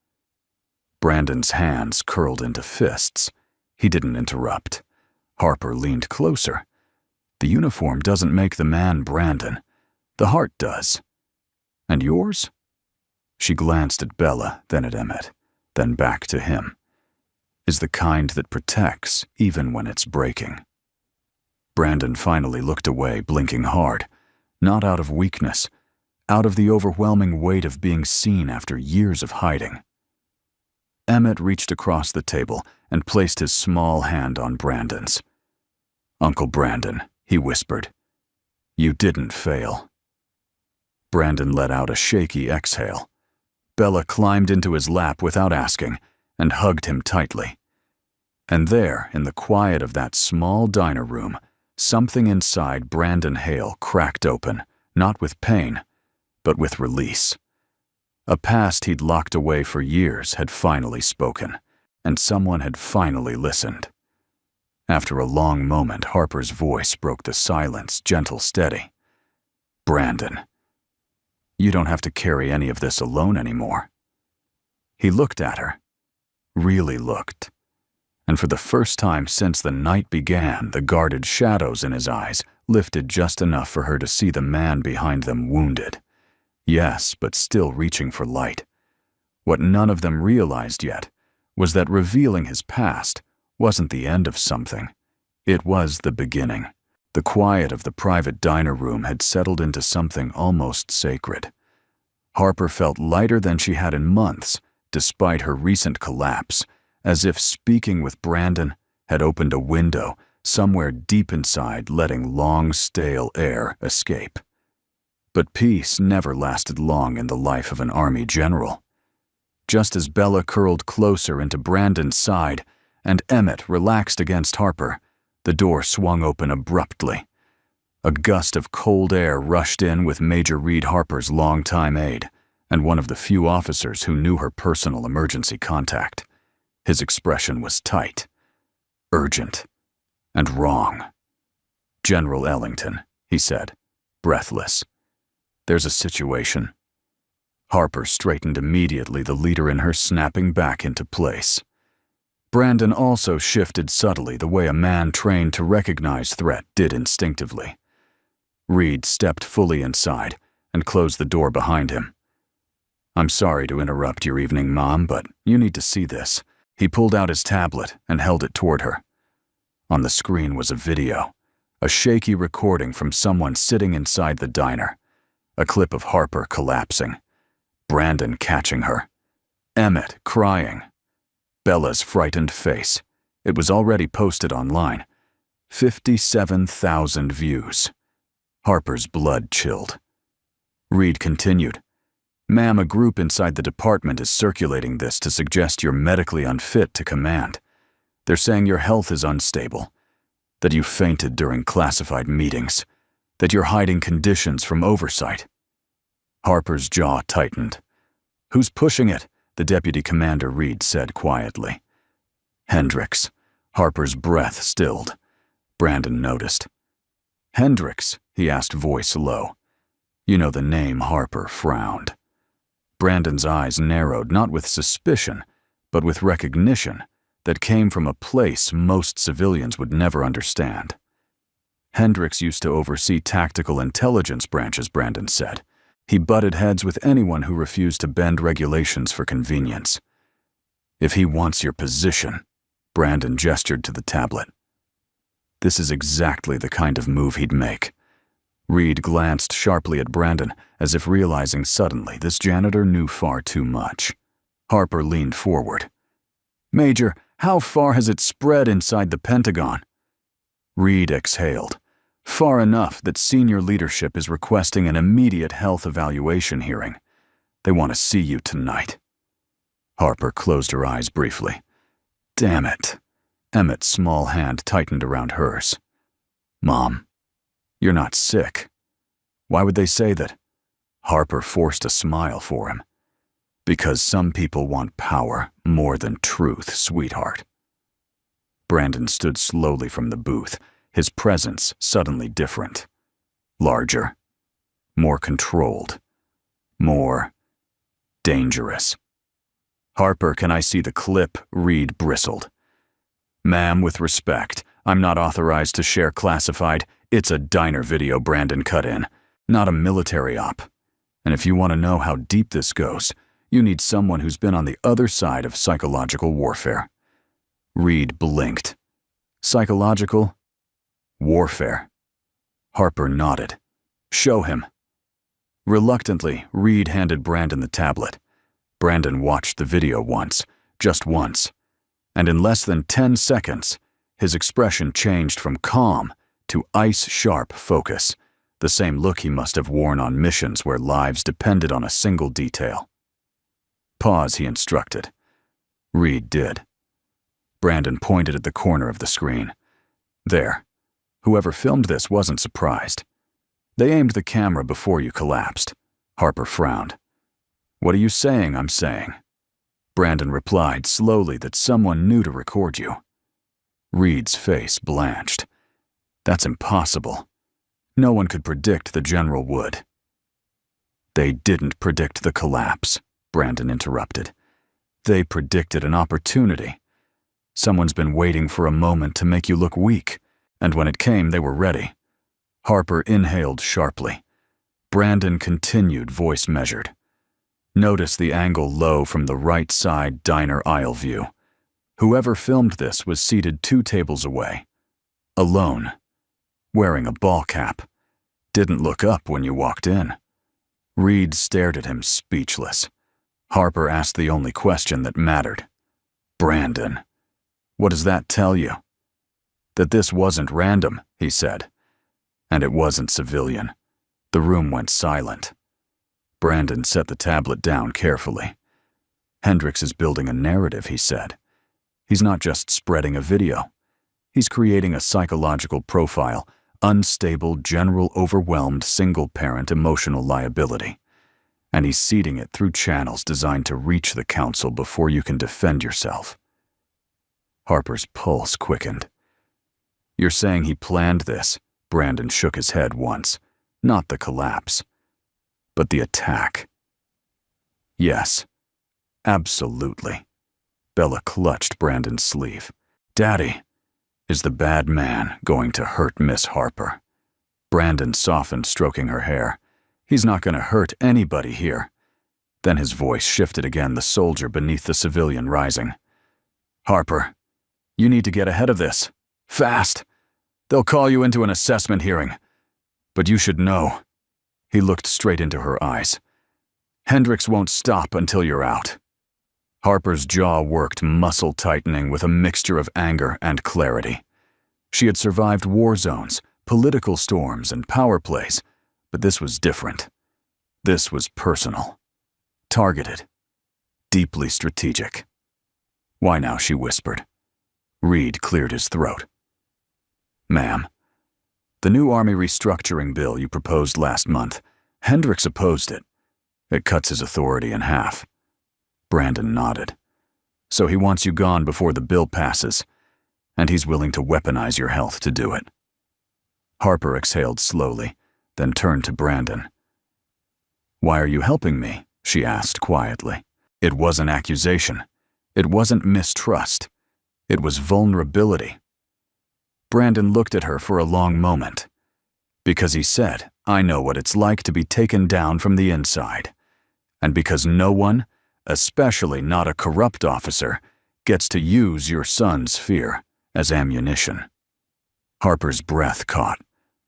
A: Brandon's hands curled into fists. He didn't interrupt. Harper leaned closer. The uniform doesn't make the man, Brandon. The heart does. And yours? She glanced at Bella, then at Emmett, then back to him. Is the kind that protects even when it's breaking. Brandon finally looked away, blinking hard, not out of weakness, out of the overwhelming weight of being seen after years of hiding. Emmett reached across the table and placed his small hand on Brandon's. Uncle Brandon, he whispered, you didn't fail. Brandon let out a shaky exhale. Bella climbed into his lap without asking and hugged him tightly. And there, in the quiet of that small diner room, something inside Brandon Hale cracked open, not with pain, but with release. A past he'd locked away for years had finally spoken, and someone had finally listened. After a long moment, Harper's voice broke the silence, gentle, steady. Brandon, you don't have to carry any of this alone anymore. He looked at her, really looked, and for the first time since the night began, the guarded shadows in his eyes lifted just enough for her to see the man behind them wounded. Yes, but still reaching for light. What none of them realized yet was that revealing his past wasn't the end of something. It was the beginning. The quiet of the private diner room had settled into something almost sacred. Harper felt lighter than she had in months, despite her recent collapse, as if speaking with Brandon had opened a window somewhere deep inside, letting long, stale air escape. But peace never lasted long in the life of an army general. Just as Bella curled closer into Brandon's side and Emmett relaxed against Harper, the door swung open abruptly. A gust of cold air rushed in with Major Reed Harper's longtime aide and one of the few officers who knew her personal emergency contact. His expression was tight, urgent, and wrong. "General Ellington," he said, breathless. "There's a situation." Harper straightened immediately, the leader in her snapping back into place. Brandon also shifted subtly, the way a man trained to recognize threat did instinctively. Reed stepped fully inside and closed the door behind him. "I'm sorry to interrupt your evening, Mom, but you need to see this." He pulled out his tablet and held it toward her. On the screen was a video, a shaky recording from someone sitting inside the diner, a clip of Harper collapsing, Brandon catching her, Emmett crying, Bella's frightened face. It was already posted online. 57,000 views. Harper's blood chilled. Reed continued, "Ma'am, a group inside the department is circulating this to suggest you're medically unfit to command. They're saying your health is unstable, that you fainted during classified meetings, that you're hiding conditions from oversight." Harper's jaw tightened. "Who's pushing it?" the deputy commander, Reed, said quietly. "Hendricks." Harper's breath stilled. Brandon noticed. "Hendricks?" he asked, voice low. "You know the name." Harper frowned. Brandon's eyes narrowed, not with suspicion, but with recognition that came from a place most civilians would never understand. "Hendricks used to oversee tactical intelligence branches," Brandon said. "He butted heads with anyone who refused to bend regulations for convenience. If he wants your position," Brandon gestured to the tablet. "This is exactly the kind of move he'd make." Reed glanced sharply at Brandon, as if realizing suddenly this janitor knew far too much. Harper leaned forward. "Major, how far has it spread inside the Pentagon?" Reed exhaled. "Far enough that senior leadership is requesting an immediate health evaluation hearing. They want to see you tonight." Harper closed her eyes briefly. "Damn it." Emmett's small hand tightened around hers. "Mom, you're not sick. Why would they say that?" Harper forced a smile for him. "Because some people want power more than truth, sweetheart." Brandon stood slowly from the booth, his presence suddenly different. Larger, more controlled, more dangerous. "Harper, can I see the clip?" Reed bristled. "Ma'am, with respect, I'm not authorized to share classified. It's a diner video," Brandon cut in, "not a military op. And if you want to know how deep this goes, you need someone who's been on the other side of psychological warfare." Reed blinked. "Psychological warfare?" Harper nodded. "Show him." Reluctantly, Reed handed Brandon the tablet. Brandon watched the video once, just once, and in less than 10 seconds, his expression changed from calm to ice-sharp focus, the same look he must have worn on missions where lives depended on a single detail. "Pause," he instructed. Reed did. Brandon pointed at the corner of the screen. "There. Whoever filmed this wasn't surprised. They aimed the camera before you collapsed." Harper frowned. "What are you saying I'm saying?" Brandon replied slowly, "that someone knew to record you." Reed's face blanched. "That's impossible." No one could predict the general would. They didn't predict the collapse, Brandon interrupted. They predicted an opportunity. Someone's been waiting for a moment to make you look weak, and when it came, they were ready. Harper inhaled sharply. Brandon continued, voice measured. Notice the angle low from the right side diner aisle view. Whoever filmed this was seated 2 tables away. Alone. Wearing a ball cap. Didn't look up when you walked in. Reed stared at him, speechless. Harper asked the only question that mattered. Brandon, what does that tell you? That this wasn't random, he said. And it wasn't civilian. The room went silent. Brandon set the tablet down carefully. Hendricks is building a narrative, he said. He's not just spreading a video. He's creating a psychological profile, unstable, general, overwhelmed, single-parent emotional liability. And he's seeding it through channels designed to reach the council before you can defend yourself. Harper's pulse quickened. You're saying he planned this? Brandon shook his head once. Not the collapse, but the attack. Yes, absolutely. Bella clutched Brandon's sleeve. Daddy, is the bad man going to hurt Miss Harper? Brandon softened, stroking her hair. He's not going to hurt anybody here. Then his voice shifted again, the soldier beneath the civilian rising. Harper, you need to get ahead of this. Fast. They'll call you into an assessment hearing. But you should know. He looked straight into her eyes. Hendricks won't stop until you're out. Harper's jaw worked, muscle tightening with a mixture of anger and clarity. She had survived war zones, political storms, and power plays, but this was different. This was personal. Targeted. Deeply strategic. Why now, she whispered. Reed cleared his throat. Ma'am, the new Army restructuring bill you proposed last month, Hendricks opposed it. It cuts his authority in half. Brandon nodded. So he wants you gone before the bill passes, and he's willing to weaponize your health to do it. Harper exhaled slowly, then turned to Brandon. Why are you helping me? She asked quietly. It wasn't accusation. It wasn't mistrust. It was vulnerability. Brandon looked at her for a long moment. Because he said, I know what it's like to be taken down from the inside. And because no one, especially not a corrupt officer, gets to use your son's fear as ammunition. Harper's breath caught.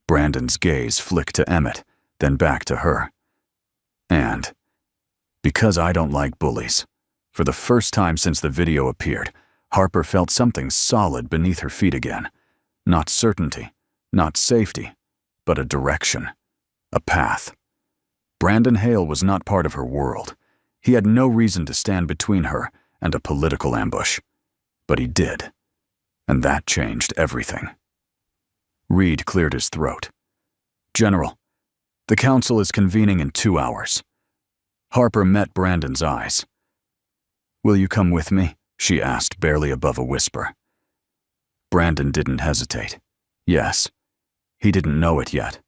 A: Brandon's gaze flicked to Emmett, then back to her. And because I don't like bullies. For the first time since the video appeared, Harper felt something solid beneath her feet again. Not certainty, not safety, but a direction, a path. Brandon Hale was not part of her world. He had no reason to stand between her and a political ambush. But he did. And that changed everything. Reed cleared his throat. General, the council is convening in 2 hours. Harper met Brandon's eyes. Will you come with me? She asked, barely above a whisper. Brandon didn't hesitate. Yes. He didn't know it yet.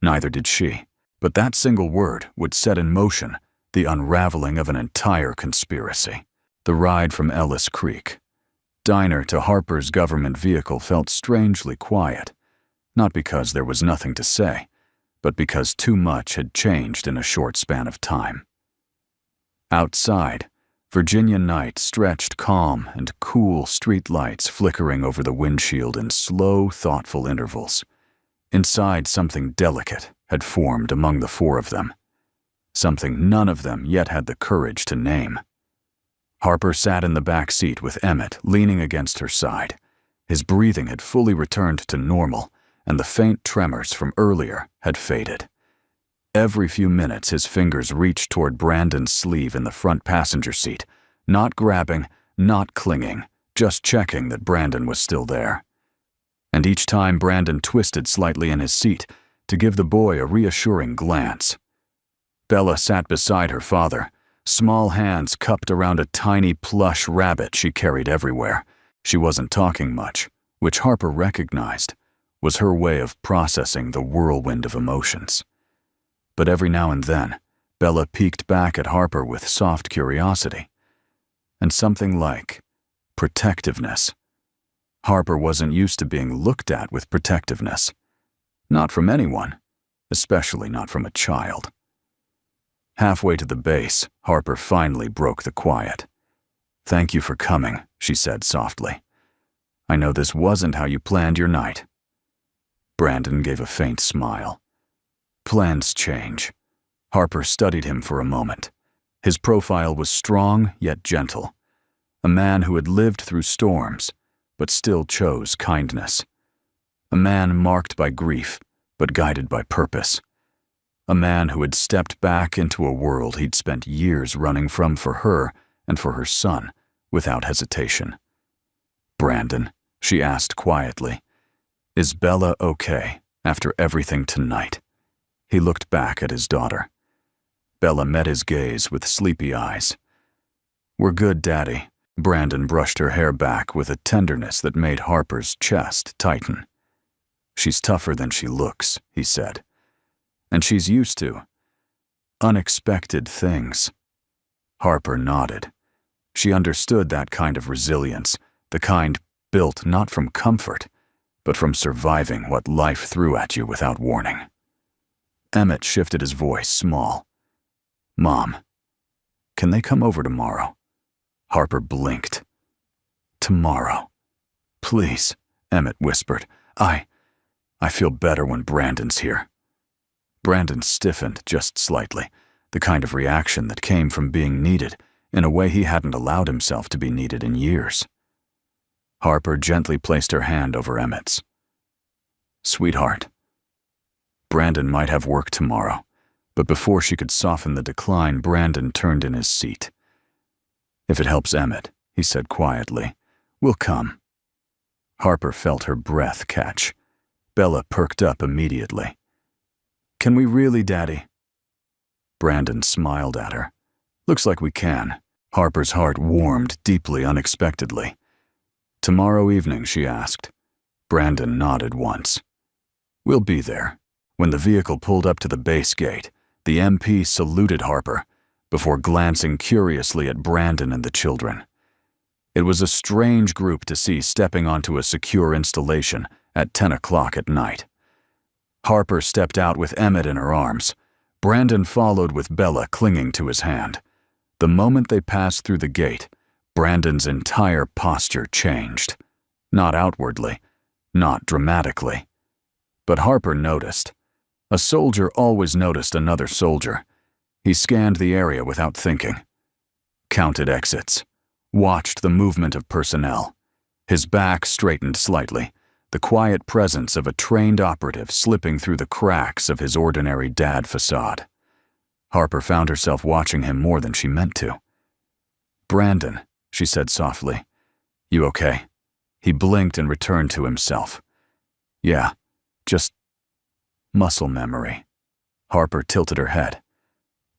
A: Neither did she. But that single word would set in motion the unraveling of an entire conspiracy. The ride from Ellis Creek, diner to Harper's government vehicle, felt strangely quiet. Not because there was nothing to say, but because too much had changed in a short span of time. Outside, Virginia night stretched calm and cool, street lights flickering over the windshield in slow, thoughtful intervals. Inside, something delicate had formed among the 4 of them. Something none of them yet had the courage to name. Harper sat in the back seat with Emmett leaning against her side. His breathing had fully returned to normal, and the faint tremors from earlier had faded. Every few minutes, his fingers reached toward Brandon's sleeve in the front passenger seat, not grabbing, not clinging, just checking that Brandon was still there. And each time Brandon twisted slightly in his seat to give the boy a reassuring glance. Bella sat beside her father, small hands cupped around a tiny plush rabbit she carried everywhere. She wasn't talking much, which Harper recognized. was her way of processing the whirlwind of emotions. But every now and then, Bella peeked back at Harper with soft curiosity, and something like protectiveness. Harper wasn't used to being looked at with protectiveness. Not from anyone, especially not from a child. Halfway to the base, Harper finally broke the quiet. "Thank you for coming," she said softly. "I know this wasn't how you planned your night." Brandon gave a faint smile. Plans change. Harper studied him for a moment. His profile was strong yet gentle. A man who had lived through storms, but still chose kindness. A man marked by grief, but guided by purpose. A man who had stepped back into a world he'd spent years running from for her and for her son, without hesitation. "Brandon," she asked quietly, "is Bella okay after everything tonight?" He looked back at his daughter. Bella met his gaze with sleepy eyes. "We're good, Daddy." Brandon brushed her hair back with a tenderness that made Harper's chest tighten. "She's tougher than she looks," he said. "And she's used to unexpected things." Harper nodded. She understood that kind of resilience, the kind built not from comfort, but from surviving what life threw at you without warning. Emmett shifted his voice small. "Mom, can they come over tomorrow?" Harper blinked. "Tomorrow. Please," Emmett whispered. I feel better when Brandon's here." Brandon stiffened just slightly, the kind of reaction that came from being needed in a way he hadn't allowed himself to be needed in years. Harper gently placed her hand over Emmett's. "Sweetheart, Brandon might have work tomorrow," but before she could soften the decline, Brandon turned in his seat. "If it helps Emmett," he said quietly, "we'll come." Harper felt her breath catch. Bella perked up immediately. "Can we really, Daddy?" Brandon smiled at her. "Looks like we can." Harper's heart warmed deeply unexpectedly. "Tomorrow evening?" she asked. Brandon nodded once. "We'll be there." When the vehicle pulled up to the base gate, the MP saluted Harper before glancing curiously at Brandon and the children. It was a strange group to see stepping onto a secure installation at 10 o'clock at night. Harper stepped out with Emmett in her arms. Brandon followed with Bella clinging to his hand. The moment they passed through the gate, Brandon's entire posture changed. Not outwardly, not dramatically. But Harper noticed. A soldier always noticed another soldier. He scanned the area without thinking. Counted exits. Watched the movement of personnel. His back straightened slightly, the quiet presence of a trained operative slipping through the cracks of his ordinary dad facade. Harper found herself watching him more than she meant to. "Brandon," she said softly. "You okay?" He blinked and returned to himself. "Yeah, just muscle memory." Harper tilted her head.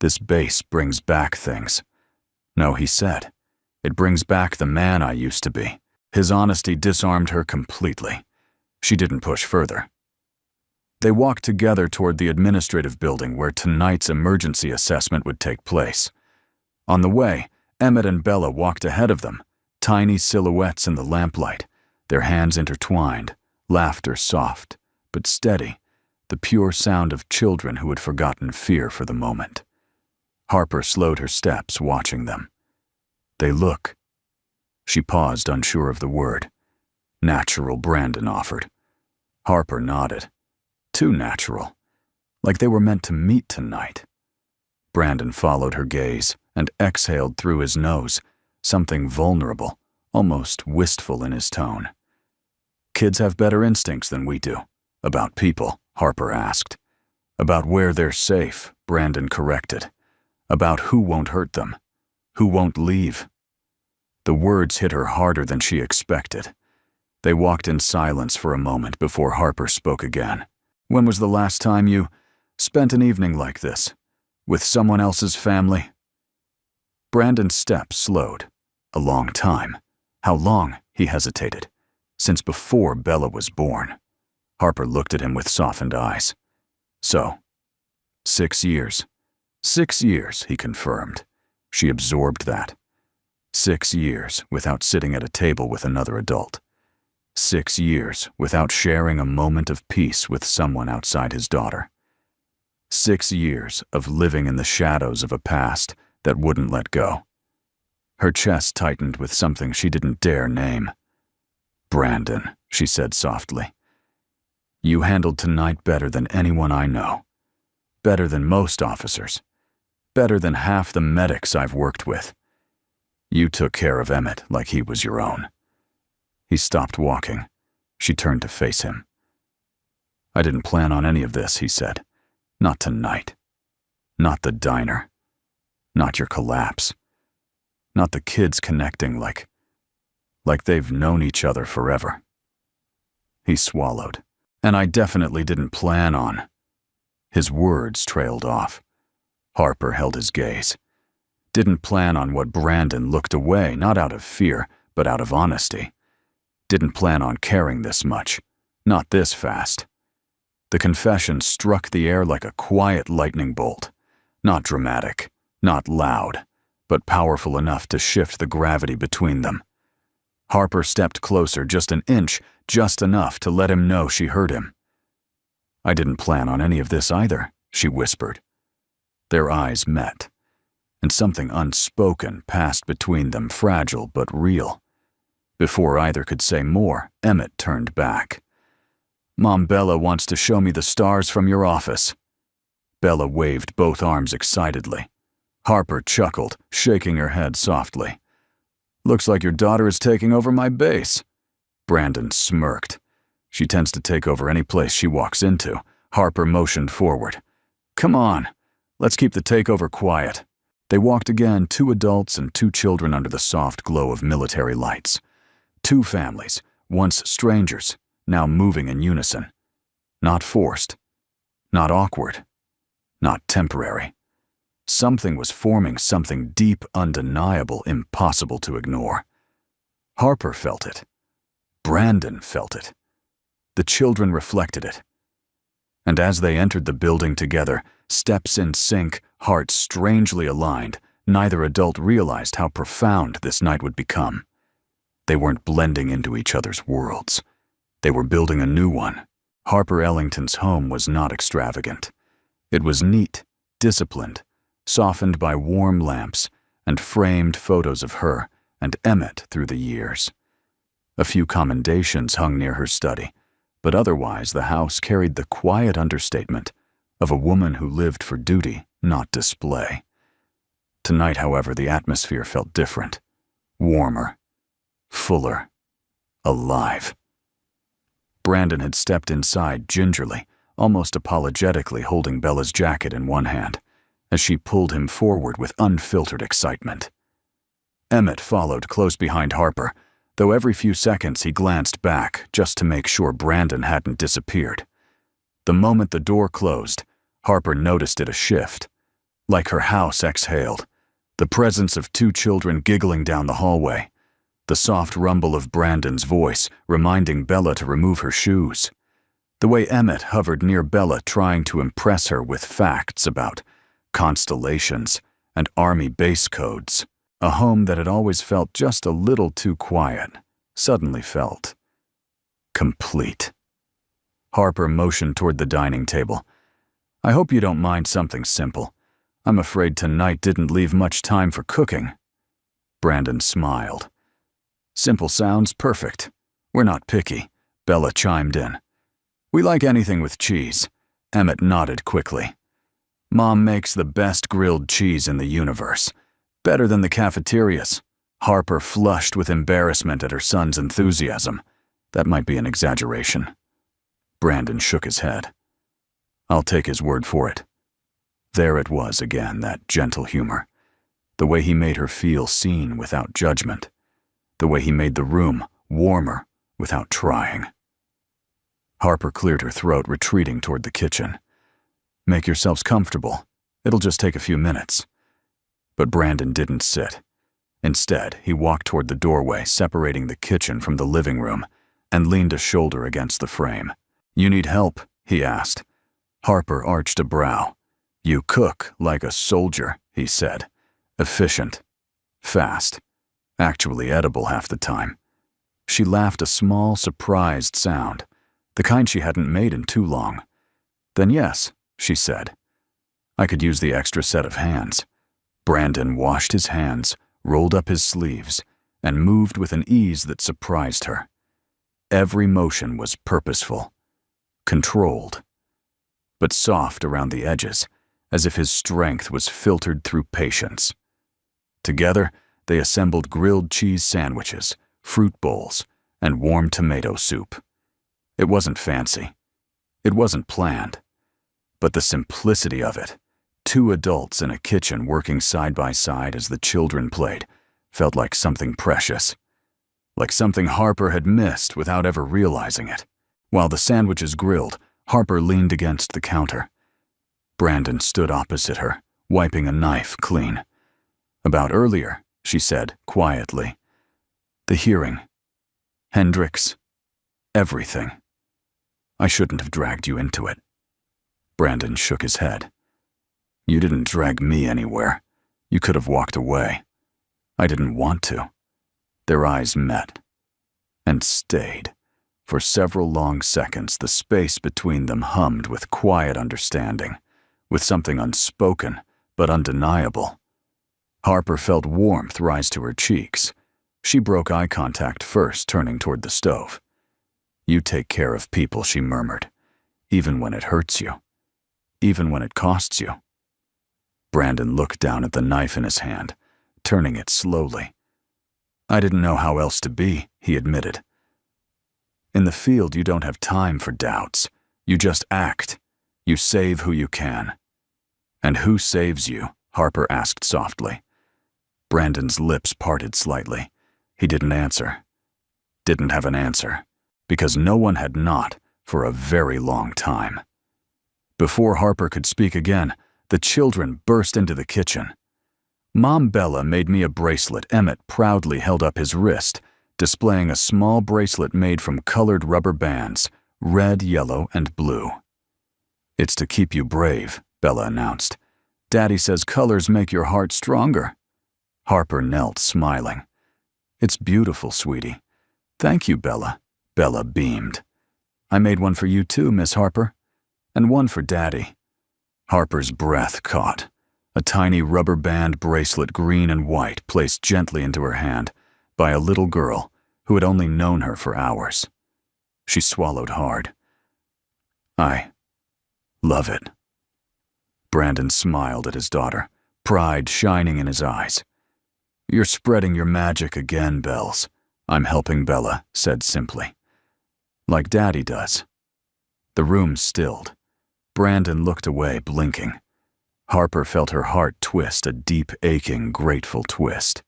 A: "This base brings back things." "No," he said. "It brings back the man I used to be." His honesty disarmed her completely. She didn't push further. They walked together toward the administrative building where tonight's emergency assessment would take place. On the way, Emmett and Bella walked ahead of them, tiny silhouettes in the lamplight, their hands intertwined, laughter soft, but steady, the pure sound of children who had forgotten fear for the moment. Harper slowed her steps, watching them. "They look..." She paused, unsure of the word. "Natural," Brandon offered. Harper nodded. "Too natural. Like they were meant to meet tonight." Brandon followed her gaze and exhaled through his nose, something vulnerable, almost wistful in his tone. "Kids have better instincts than we do. About people," Harper asked. "About where they're safe," Brandon corrected. "About who won't hurt them, who won't leave." The words hit her harder than she expected. They walked in silence for a moment before Harper spoke again. "When was the last time you spent an evening like this, with someone else's family?" Brandon's steps slowed. A long time. How long, he hesitated. Since before Bella was born. Harper looked at him with softened eyes. So, 6 years. 6 years, he confirmed. She absorbed that. 6 years without sitting at a table with another adult. 6 years without sharing a moment of peace with someone outside his daughter. 6 years of living in the shadows of a past that wouldn't let go. Her chest tightened with something she didn't dare name. "Brandon," she said softly. "You handled tonight better than anyone I know. Better than most officers. Better than half the medics I've worked with. You took care of Emmett like he was your own." He stopped walking. She turned to face him. "I didn't plan on any of this," he said. "Not tonight. Not the diner. Not your collapse. Not the kids connecting like they've known each other forever." He swallowed. "And I definitely didn't plan on." His words trailed off. Harper held his gaze. Didn't plan on what Brandon looked away, not out of fear, but out of honesty. Didn't plan on caring this much. Not this fast. The confession struck the air like a quiet lightning bolt. Not dramatic, not loud, but powerful enough to shift the gravity between them. Harper stepped closer just an inch, just enough to let him know she heard him. "I didn't plan on any of this either," she whispered. Their eyes met, and something unspoken passed between them, fragile but real. Before either could say more, Emmett turned back. "Mom Bella wants to show me the stars from your office." Bella waved both arms excitedly. Harper chuckled, shaking her head softly. "Looks like your daughter is taking over my base." Brandon smirked. "She tends to take over any place she walks into." Harper motioned forward. "Come on, let's keep the takeover quiet." They walked again, 2 adults and 2 children under the soft glow of military lights. 2 families, once strangers, now moving in unison. Not forced, not awkward, not temporary. Something was forming, something deep, undeniable, impossible to ignore. Harper felt it. Brandon felt it. The children reflected it. And as they entered the building together, steps in sync, hearts strangely aligned, neither adult realized how profound this night would become. They weren't blending into each other's worlds. They were building a new one. Harper Ellington's home was not extravagant. It was neat, disciplined, softened by warm lamps and framed photos of her and Emmett through the years. A few commendations hung near her study, but otherwise the house carried the quiet understatement of a woman who lived for duty, not display. Tonight, however, the atmosphere felt different, warmer, fuller, alive. Brandon had stepped inside gingerly, almost apologetically, holding Bella's jacket in one hand, as she pulled him forward with unfiltered excitement. Emmett followed close behind Harper, though every few seconds he glanced back just to make sure Brandon hadn't disappeared. The moment the door closed, Harper noticed it a shift. Like her house exhaled, the presence of 2 children giggling down the hallway, the soft rumble of Brandon's voice reminding Bella to remove her shoes, the way Emmett hovered near Bella trying to impress her with facts about constellations and army base codes. A home that had always felt just a little too quiet suddenly felt complete. Harper motioned toward the dining table. "I hope you don't mind something simple. I'm afraid tonight didn't leave much time for cooking." Brandon smiled. "Simple sounds perfect. We're not picky," Bella chimed in. "We like anything with cheese." Emmett nodded quickly. "Mom makes the best grilled cheese in the universe. Better than the cafeterias." Harper flushed with embarrassment at her son's enthusiasm. That might be an exaggeration. Brandon shook his head. "I'll take his word for it." There it was again, that gentle humor. The way he made her feel seen without judgment. The way he made the room warmer without trying. Harper cleared her throat, retreating toward the kitchen. "Make yourselves comfortable. It'll just take a few minutes." But Brandon didn't sit. Instead, he walked toward the doorway separating the kitchen from the living room and leaned a shoulder against the frame. "You need help?" he asked. Harper arched a brow. "You cook like a soldier," he said. "Efficient. Fast. Actually edible half the time." She laughed a small, surprised sound, the kind she hadn't made in too long. "Then yes," she said. "I could use the extra set of hands." Brandon washed his hands, rolled up his sleeves, and moved with an ease that surprised her. Every motion was purposeful, controlled, but soft around the edges, as if his strength was filtered through patience. Together, they assembled grilled cheese sandwiches, fruit bowls, and warm tomato soup. It wasn't fancy. It wasn't planned. But the simplicity of it, two adults in a kitchen working side by side as the children played, felt like something precious. Like something Harper had missed without ever realizing it. While the sandwiches grilled, Harper leaned against the counter. Brandon stood opposite her, wiping a knife clean. "About earlier," she said quietly. "The hearing. Hendrix. Everything. I shouldn't have dragged you into it." Brandon shook his head. "You didn't drag me anywhere. You could have walked away. I didn't want to." Their eyes met. And stayed. For several long seconds, the space between them hummed with quiet understanding, with something unspoken but undeniable. Harper felt warmth rise to her cheeks. She broke eye contact first, turning toward the stove. "You take care of people," she murmured, "even when it hurts you. Even when it costs you." Brandon looked down at the knife in his hand, turning it slowly. "I didn't know how else to be," he admitted. "In the field, you don't have time for doubts. You just act. You save who you can." "And who saves you?" Harper asked softly. Brandon's lips parted slightly. He didn't answer. Didn't have an answer, because no one had not for a very long time. Before Harper could speak again, the children burst into the kitchen. "Mom Bella made me a bracelet." Emmett proudly held up his wrist, displaying a small bracelet made from colored rubber bands, red, yellow, and blue. "It's to keep you brave," Bella announced. "Daddy says colors make your heart stronger." Harper knelt, smiling. "It's beautiful, sweetie." "Thank you, Bella." Bella beamed. "I made one for you too, Miss Harper. And one for Daddy." Harper's breath caught. A tiny rubber band bracelet, green and white, placed gently into her hand by a little girl who had only known her for hours. She swallowed hard. "I love it." Brandon smiled at his daughter, pride shining in his eyes. "You're spreading your magic again, Bells." "I'm helping," Bella said simply. "Like Daddy does." The room stilled. Brandon looked away, blinking. Harper felt her heart twist, a deep, aching, grateful twist.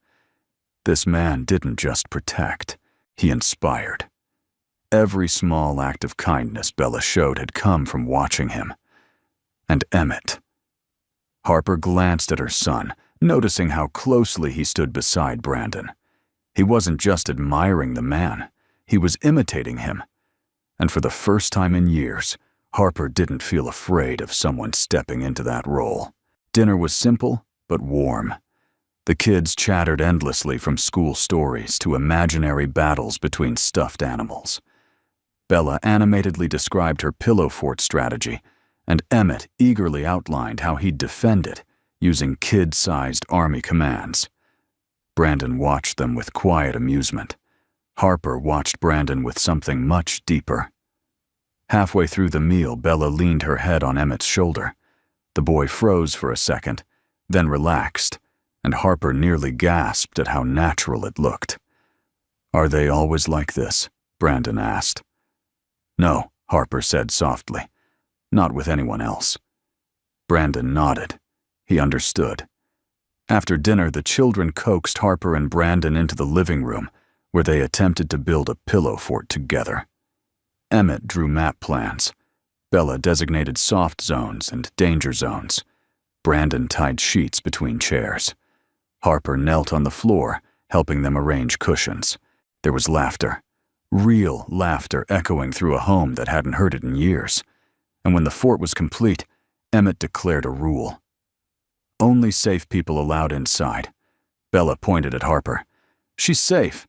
A: This man didn't just protect, he inspired. Every small act of kindness Bella showed had come from watching him. And Emmett. Harper glanced at her son, noticing how closely he stood beside Brandon. He wasn't just admiring the man, he was imitating him. And for the first time in years, Harper didn't feel afraid of someone stepping into that role. Dinner was simple, but warm. The kids chattered endlessly, from school stories to imaginary battles between stuffed animals. Bella animatedly described her pillow fort strategy, and Emmett eagerly outlined how he'd defend it, using kid-sized army commands. Brandon watched them with quiet amusement. Harper watched Brandon with something much deeper. Halfway through the meal, Bella leaned her head on Emmett's shoulder. The boy froze for a second, then relaxed, and Harper nearly gasped at how natural it looked. "Are they always like this?" Brandon asked. "No," Harper said softly. "Not with anyone else." Brandon nodded. He understood. After dinner, the children coaxed Harper and Brandon into the living room, where they attempted to build a pillow fort together. Emmett drew map plans. Bella designated soft zones and danger zones. Brandon tied sheets between chairs. Harper knelt on the floor, helping them arrange cushions. There was laughter, real laughter echoing through a home that hadn't heard it in years. And when the fort was complete, Emmett declared a rule. Only safe people allowed inside. Bella pointed at Harper. She's safe.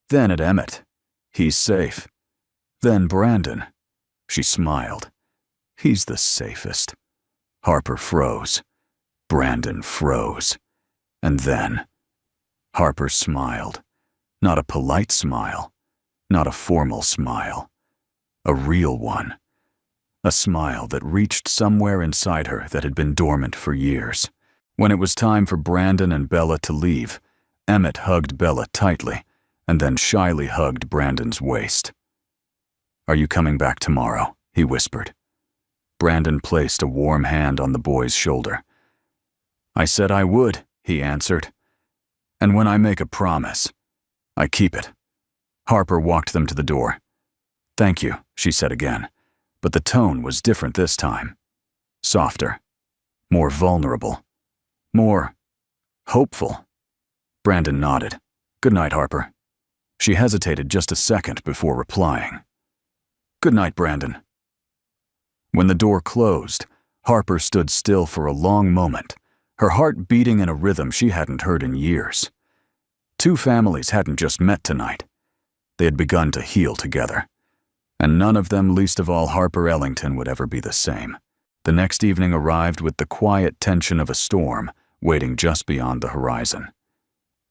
A: Then at Emmett. He's safe. Then Brandon. She smiled. He's the safest. Harper froze. Brandon froze. And then Harper smiled. Not a polite smile. Not a formal smile. A real one. A smile that reached somewhere inside her that had been dormant for years. When it was time for Brandon and Bella to leave, Emmett hugged Bella tightly and then shyly hugged Brandon's waist. "Are you coming back tomorrow?" he whispered. Brandon placed a warm hand on the boy's shoulder. "I said I would," he answered. "And when I make a promise, I keep it." Harper walked them to the door. "Thank you," she said again, but the tone was different this time. Softer. More vulnerable. More hopeful. Brandon nodded. "Good night, Harper." She hesitated just a second before replying. "Good night, Brandon." When the door closed, Harper stood still for a long moment, her heart beating in a rhythm she hadn't heard in years. Two families hadn't just met tonight. They had begun to heal together. And none of them, least of all Harper Ellington, would ever be the same. The next evening arrived with the quiet tension of a storm waiting just beyond the horizon.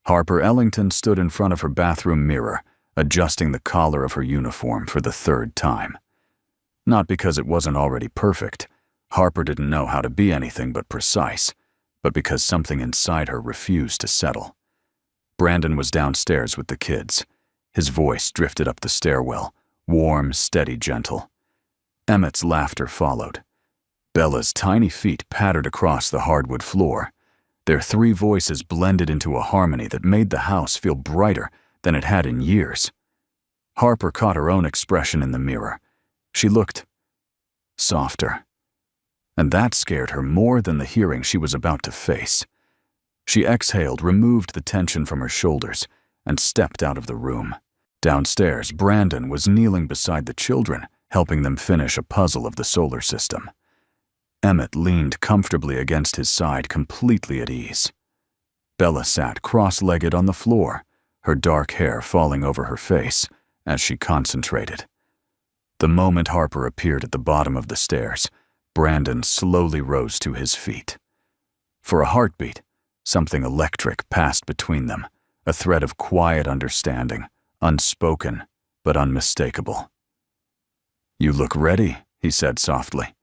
A: Harper Ellington stood in front of her bathroom mirror, adjusting the collar of her uniform for the third time. Not because it wasn't already perfect. Harper didn't know how to be anything but precise, but because something inside her refused to settle. Brandon was downstairs with the kids. His voice drifted up the stairwell, warm, steady, gentle. Emmett's laughter followed. Bella's tiny feet pattered across the hardwood floor. Their three voices blended into a harmony that made the house feel brighter than it had in years. Harper caught her own expression in the mirror. She looked softer. And that scared her more than the hearing she was about to face. She exhaled, removed the tension from her shoulders, and stepped out of the room. Downstairs, Brandon was kneeling beside the children, helping them finish a puzzle of the solar system. Emmett leaned comfortably against his side, completely at ease. Bella sat cross-legged on the floor, her dark hair falling over her face as she concentrated. The moment Harper appeared at the bottom of the stairs, Brandon slowly rose to his feet. For a heartbeat, something electric passed between them, a thread of quiet understanding, unspoken but unmistakable. "You look ready," he said softly.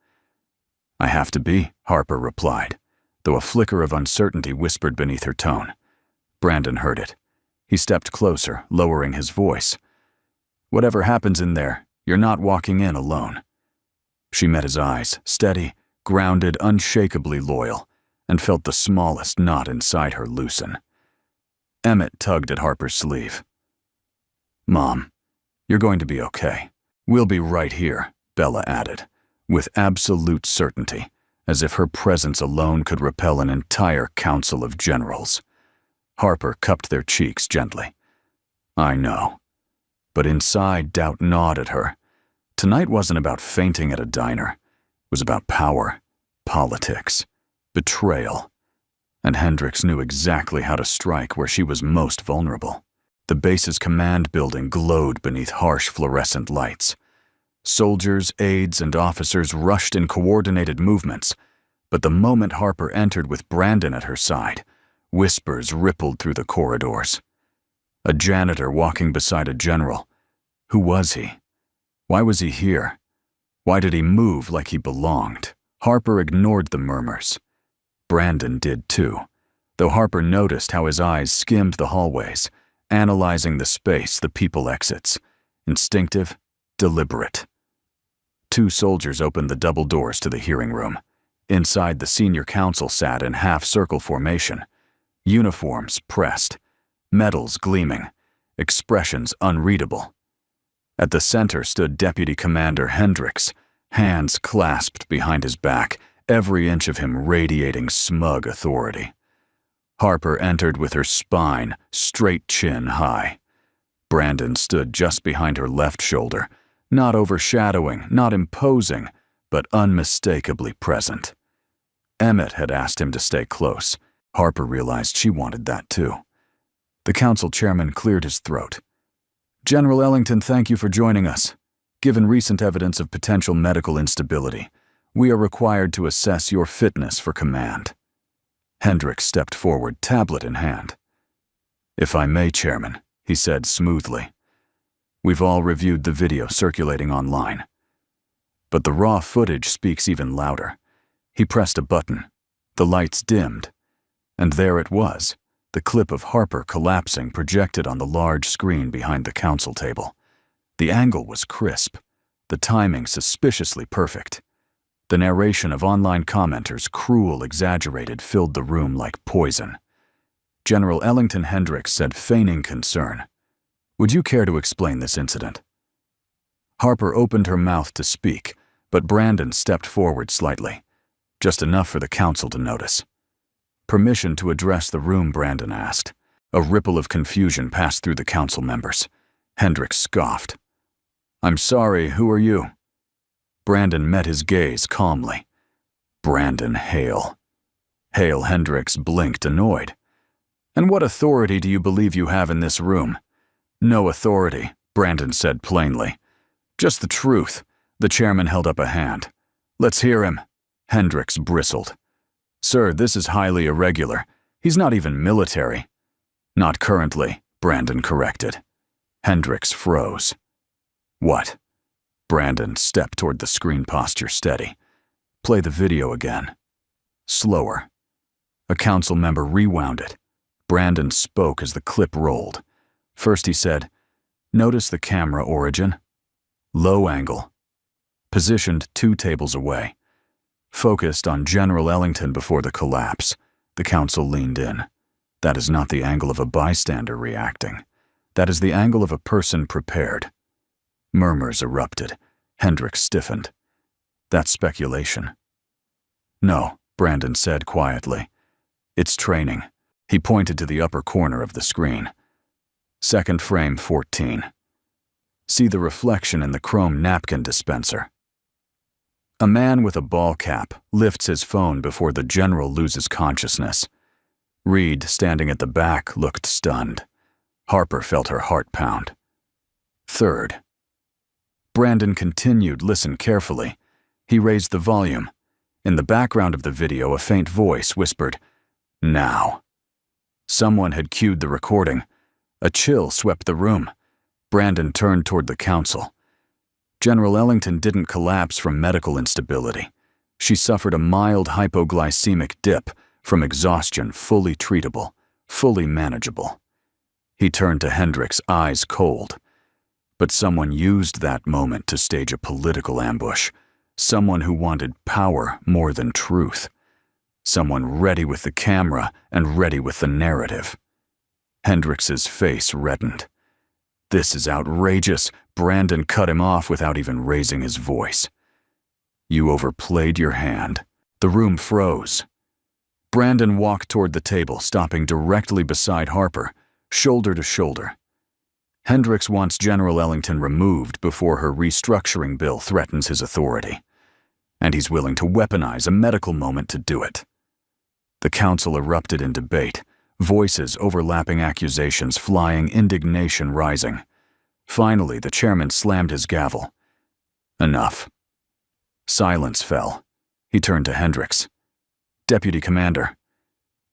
A: "I have to be," Harper replied, though a flicker of uncertainty whispered beneath her tone. Brandon heard it. He stepped closer, lowering his voice. "Whatever happens in there, you're not walking in alone." She met his eyes, steady, grounded, unshakably loyal, and felt the smallest knot inside her loosen. Emmett tugged at Harper's sleeve. "Mom, you're going to be okay. We'll be right here," Bella added, with absolute certainty, as if her presence alone could repel an entire council of generals. Harper cupped their cheeks gently. "I know." But inside, doubt gnawed at her. Tonight wasn't about fainting at a diner. It was about power, politics, betrayal. And Hendricks knew exactly how to strike where she was most vulnerable. The base's command building glowed beneath harsh fluorescent lights. Soldiers, aides, and officers rushed in coordinated movements, but the moment Harper entered with Brandon at her side, whispers rippled through the corridors. A janitor walking beside a general. Who was he? Why was he here? Why did he move like he belonged? Harper ignored the murmurs. Brandon did too, though Harper noticed how his eyes skimmed the hallways, analyzing the space, the people exits. Instinctive, deliberate. Two soldiers opened the double doors to the hearing room. Inside, the senior counsel sat in half-circle formation. Uniforms pressed, medals gleaming, expressions unreadable. At the center stood Deputy Commander Hendricks, hands clasped behind his back, every inch of him radiating smug authority. Harper entered with her spine straight chin high. Brandon stood just behind her left shoulder, not overshadowing, not imposing, but unmistakably present. Emmett had asked him to stay close. Harper realized she wanted that too. The council chairman cleared his throat. "General Ellington, thank you for joining us. Given recent evidence of potential medical instability, we are required to assess your fitness for command." Hendricks stepped forward, tablet in hand. "If I may, Chairman," he said smoothly. "We've all reviewed the video circulating online. But the raw footage speaks even louder." He pressed a button. The lights dimmed. And there it was, the clip of Harper collapsing projected on the large screen behind the council table. The angle was crisp, the timing suspiciously perfect. The narration of online commenters, cruel, exaggerated, filled the room like poison. General Ellington Hendricks said, feigning concern, "Would you care to explain this incident?" Harper opened her mouth to speak, but Brandon stepped forward slightly, just enough for the council to notice. "Permission to address the room," Brandon asked. A ripple of confusion passed through the council members. Hendricks scoffed. "I'm sorry, who are you?" Brandon met his gaze calmly. "Brandon Hale." Hale Hendricks blinked, annoyed. "And what authority do you believe you have in this room?" "No authority," Brandon said plainly. "Just the truth." The chairman held up a hand. "Let's hear him." Hendricks bristled. "Sir, this is highly irregular. He's not even military." "Not currently," Brandon corrected. Hendricks froze. "What?" Brandon stepped toward the screen, posture steady. "Play the video again." Slower. A council member rewound it. Brandon spoke as the clip rolled. First he said, "Notice the camera origin. Low angle. Positioned 2 tables away. Focused on General Ellington before the collapse." The council leaned in. "That is not the angle of a bystander reacting. That is the angle of a person prepared." Murmurs erupted. Hendricks stiffened. "That's speculation." "No," Brandon said quietly. "It's training." He pointed to the upper corner of the screen. Second frame 14. See the reflection in the chrome napkin dispenser. A man with a ball cap lifts his phone before the general loses consciousness. Reed, standing at the back, looked stunned. Harper felt her heart pound. Third. Brandon continued, listen carefully. He raised the volume. In the background of the video, a faint voice whispered, "Now." Someone had cued the recording. A chill swept the room. Brandon turned toward the council. General Ellington didn't collapse from medical instability. She suffered a mild hypoglycemic dip from exhaustion, fully treatable, fully manageable. He turned to Hendricks, eyes cold. But someone used that moment to stage a political ambush. Someone who wanted power more than truth. Someone ready with the camera and ready with the narrative. Hendricks's face reddened. "This is outrageous." Brandon cut him off without even raising his voice. "You overplayed your hand." The room froze. Brandon walked toward the table, stopping directly beside Harper, shoulder to shoulder. Hendricks wants General Ellington removed before her restructuring bill threatens his authority. And he's willing to weaponize a medical moment to do it. The council erupted in debate, voices overlapping, accusations flying, indignation rising. Finally, the chairman slammed his gavel. Enough. Silence fell. He turned to Hendricks. "Deputy Commander,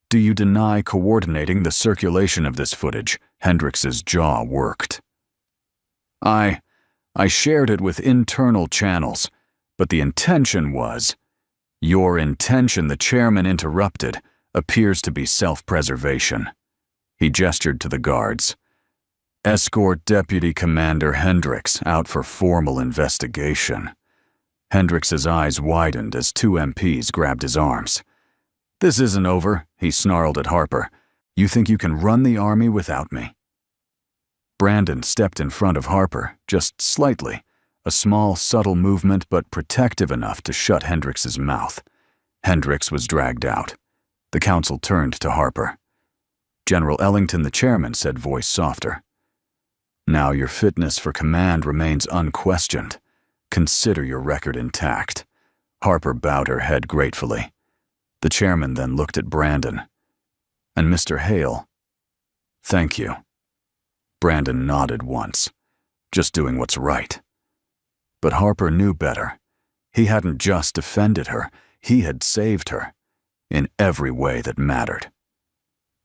A: do you deny coordinating the circulation of this footage?" Hendricks's jaw worked. I shared it with internal channels, but the intention was..." "Your intention," the chairman interrupted, "appears to be self-preservation." He gestured to the guards. "Escort Deputy Commander Hendricks out for formal investigation." Hendricks's eyes widened as 2 MPs grabbed his arms. "This isn't over," he snarled at Harper. "You think you can run the army without me?" Brandon stepped in front of Harper, just slightly, a small, subtle movement but protective enough to shut Hendricks's mouth. Hendricks was dragged out. The council turned to Harper. "General Ellington," the chairman said, voice softer. Now your fitness for command remains unquestioned. Consider your record intact." Harper bowed her head gratefully. The chairman then looked at Brandon. "And Mr. Hale?" "Thank you." Brandon nodded once, just doing what's right. But Harper knew better. He hadn't just defended her, he had saved her, in every way that mattered.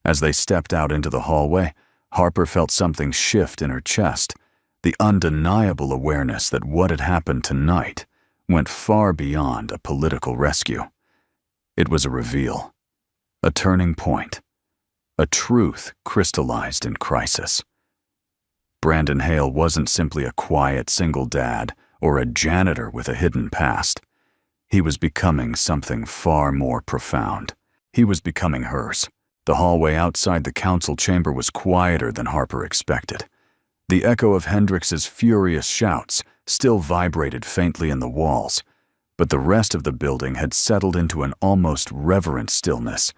A: As they stepped out into the hallway, Harper felt something shift in her chest, the undeniable awareness that what had happened tonight went far beyond a political rescue. It was a reveal, a turning point, a truth crystallized in crisis. Brandon Hale wasn't simply a quiet single dad or a janitor with a hidden past. He was becoming something far more profound. He was becoming hers. The hallway outside the council chamber was quieter than Harper expected. The echo of Hendrix's furious shouts still vibrated faintly in the walls, but the rest of the building had settled into an almost reverent stillness,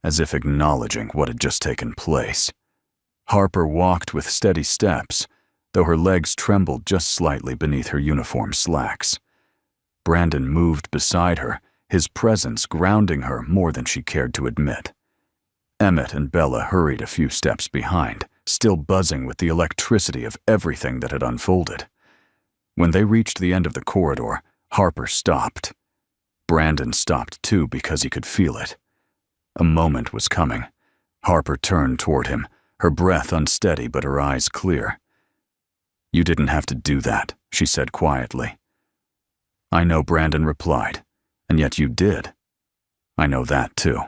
A: as if acknowledging what had just taken place. Harper walked with steady steps, though her legs trembled just slightly beneath her uniform slacks. Brandon moved beside her, his presence grounding her more than she cared to admit. Emmett and Bella hurried a few steps behind, still buzzing with the electricity of everything that had unfolded. When they reached the end of the corridor, Harper stopped. Brandon stopped too because he could feel it. A moment was coming. Harper turned toward him, her breath unsteady but her eyes clear. "You didn't have to do that," she said quietly. "I know," Brandon replied, "and yet you did. I know that too."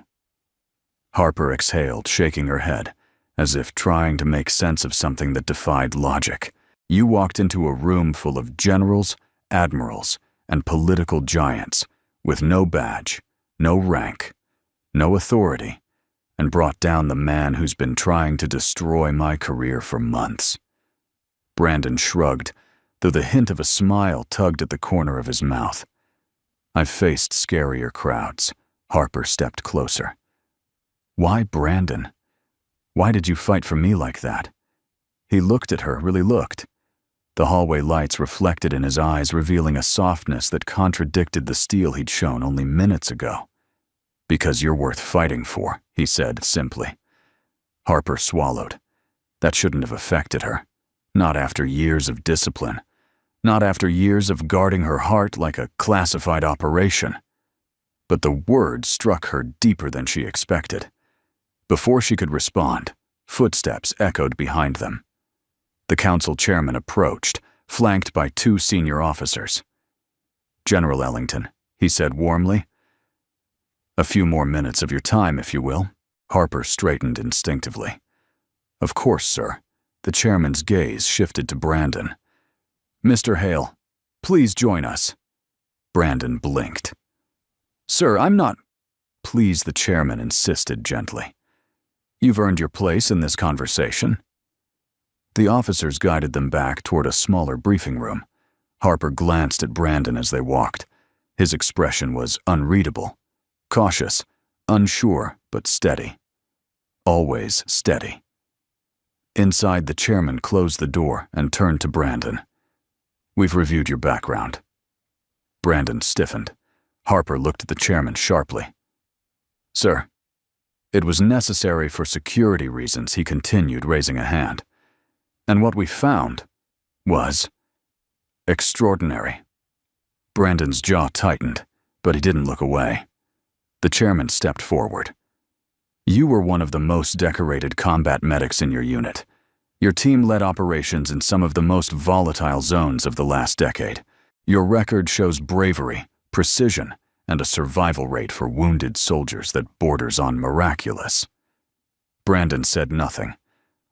A: Harper exhaled, shaking her head, as if trying to make sense of something that defied logic. "You walked into a room full of generals, admirals, and political giants, with no badge, no rank, no authority, and brought down the man who's been trying to destroy my career for months." Brandon shrugged, though the hint of a smile tugged at the corner of his mouth. "I've faced scarier crowds." Harper stepped closer. "Why Brandon? Why did you fight for me like that?" He looked at her, really looked. The hallway lights reflected in his eyes, revealing a softness that contradicted the steel he'd shown only minutes ago. "Because you're worth fighting for," he said simply. Harper swallowed. That shouldn't have affected her. Not after years of discipline. Not after years of guarding her heart like a classified operation. But the words struck her deeper than she expected. Before she could respond, footsteps echoed behind them. The council chairman approached, flanked by 2 senior officers. "General Ellington," he said warmly. "A few more minutes of your time, if you will." Harper straightened instinctively. "Of course, sir." The chairman's gaze shifted to Brandon. "Mr. Hale, please join us." Brandon blinked. "Sir, I'm not—" "Please," the chairman insisted gently. "You've earned your place in this conversation." The officers guided them back toward a smaller briefing room. Harper glanced at Brandon as they walked. His expression was unreadable, cautious, unsure, but steady. Always steady. Inside, the chairman closed the door and turned to Brandon. "We've reviewed your background." Brandon stiffened. Harper looked at the chairman sharply. "Sir." "It was necessary for security reasons," he continued, raising a hand. "And what we found was extraordinary." Brandon's jaw tightened, but he didn't look away. The chairman stepped forward. "You were one of the most decorated combat medics in your unit. Your team led operations in some of the most volatile zones of the last decade. Your record shows bravery, precision, and a survival rate for wounded soldiers that borders on miraculous." Brandon said nothing.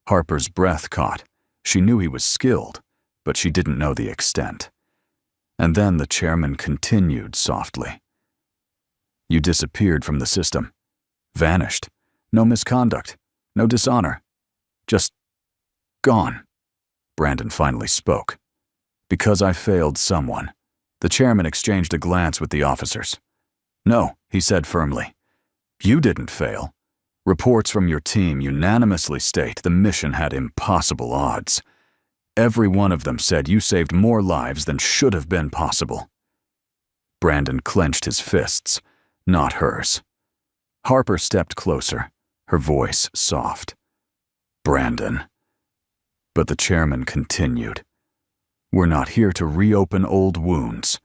A: Harper's breath caught. She knew he was skilled, but she didn't know the extent. And then the chairman continued softly. "You disappeared from the system. Vanished. No misconduct. No dishonor. Just gone." Brandon finally spoke. "Because I failed someone." The chairman exchanged a glance with the officers. "No," he said firmly. "You didn't fail. Reports from your team unanimously state the mission had impossible odds. Every one of them said you saved more lives than should have been possible. Brandon clenched his fists, not hers. Harper stepped closer, her voice soft. Brandon. But the chairman continued. We're not here to reopen old wounds.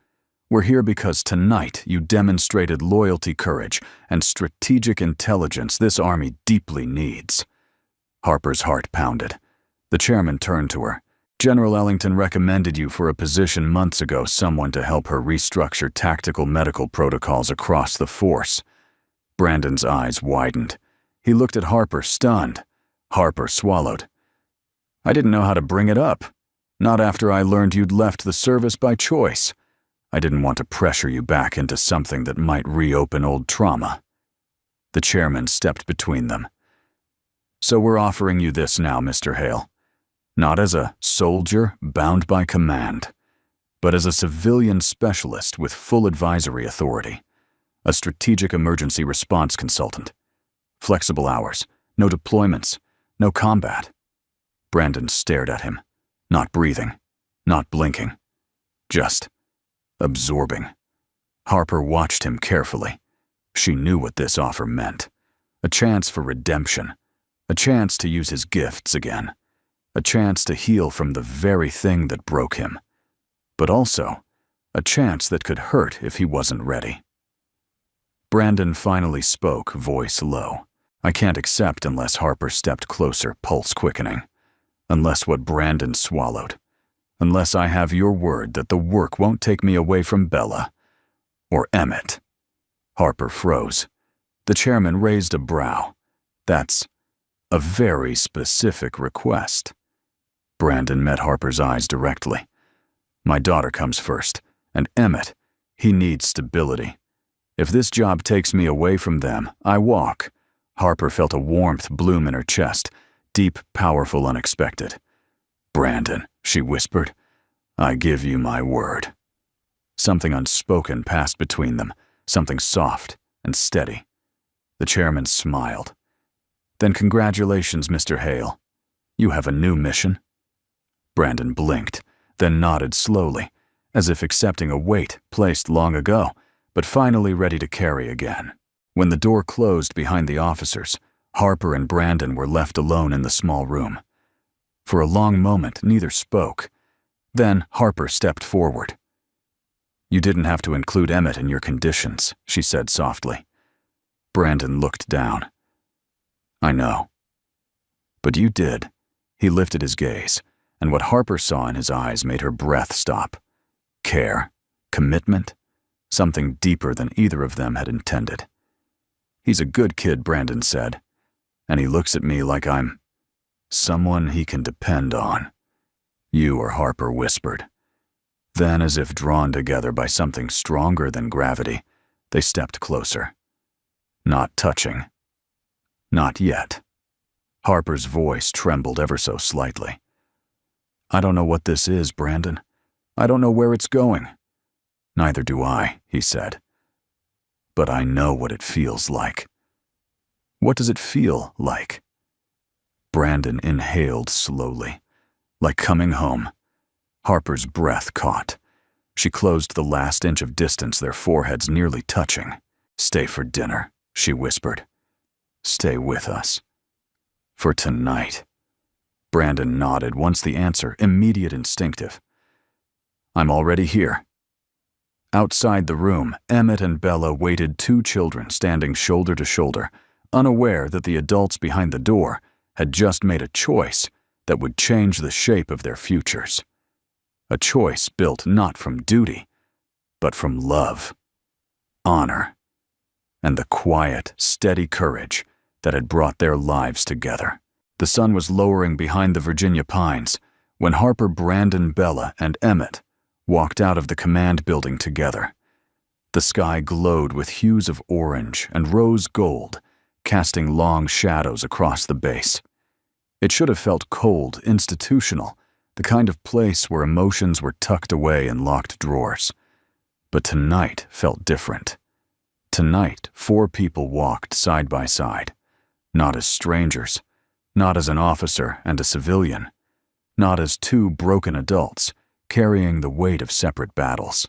A: We're here because tonight you demonstrated loyalty, courage, and strategic intelligence this army deeply needs. Harper's heart pounded. The chairman turned to her. General Ellington recommended you for a position months ago, someone to help her restructure tactical medical protocols across the force. Brandon's eyes widened. He looked at Harper, stunned. Harper swallowed. I didn't know how to bring it up. Not after I learned you'd left the service by choice. I didn't want to pressure you back into something that might reopen old trauma. The chairman stepped between them. So we're offering you this now, Mr. Hale. Not as a soldier bound by command, but as a civilian specialist with full advisory authority. A strategic emergency response consultant. Flexible hours, no deployments, no combat. Brandon stared at him, not breathing, not blinking, just absorbing. Harper watched him carefully. She knew what this offer meant. A chance for redemption, a chance to use his gifts again, a chance to heal from the very thing that broke him, but also a chance that could hurt if he wasn't ready. Brandon finally spoke, voice low. I can't accept unless Harper stepped closer, pulse quickening. Unless what Brandon swallowed. Unless I have your word that the work won't take me away from Bella. Or Emmett. Harper froze. The chairman raised a brow. That's a very specific request. Brandon met Harper's eyes directly. My daughter comes first, and Emmett, he needs stability. If this job takes me away from them, I walk. Harper felt a warmth bloom in her chest, deep, powerful, unexpected. Brandon, she whispered, I give you my word. Something unspoken passed between them, something soft and steady. The chairman smiled. Then congratulations, Mr. Hale. You have a new mission. Brandon blinked, then nodded slowly, as if accepting a weight placed long ago, but finally ready to carry again. When the door closed behind the officers, Harper and Brandon were left alone in the small room. For a long moment, neither spoke. Then Harper stepped forward. You didn't have to include Emmett in your conditions, she said softly. Brandon looked down. I know. But you did. He lifted his gaze, and what Harper saw in his eyes made her breath stop. Care, commitment, something deeper than either of them had intended. He's a good kid, Brandon said, and he looks at me like I'm someone he can depend on. You or Harper whispered. Then, as if drawn together by something stronger than gravity, they stepped closer. Not touching. Not yet. Harper's voice trembled ever so slightly. I don't know what this is, Brandon. I don't know where it's going. Neither do I, he said. But I know what it feels like. What does it feel like? Brandon inhaled slowly, like coming home. Harper's breath caught. She closed the last inch of distance, their foreheads nearly touching. Stay for dinner, she whispered. Stay with us. For tonight. Brandon nodded, once the answer, immediate, instinctive. I'm already here. Outside the room, Emmett and Bella waited, two children standing shoulder to shoulder, unaware that the adults behind the door had just made a choice that would change the shape of their futures. A choice built not from duty, but from love, honor, and the quiet, steady courage that had brought their lives together. The sun was lowering behind the Virginia pines when Harper, Brandon, Bella, and Emmett walked out of the command building together. The sky glowed with hues of orange and rose gold, casting long shadows across the base. It should have felt cold, institutional, the kind of place where emotions were tucked away in locked drawers. But tonight felt different. Tonight, 4 people walked side by side, not as strangers, not as an officer and a civilian, not as two broken adults carrying the weight of separate battles,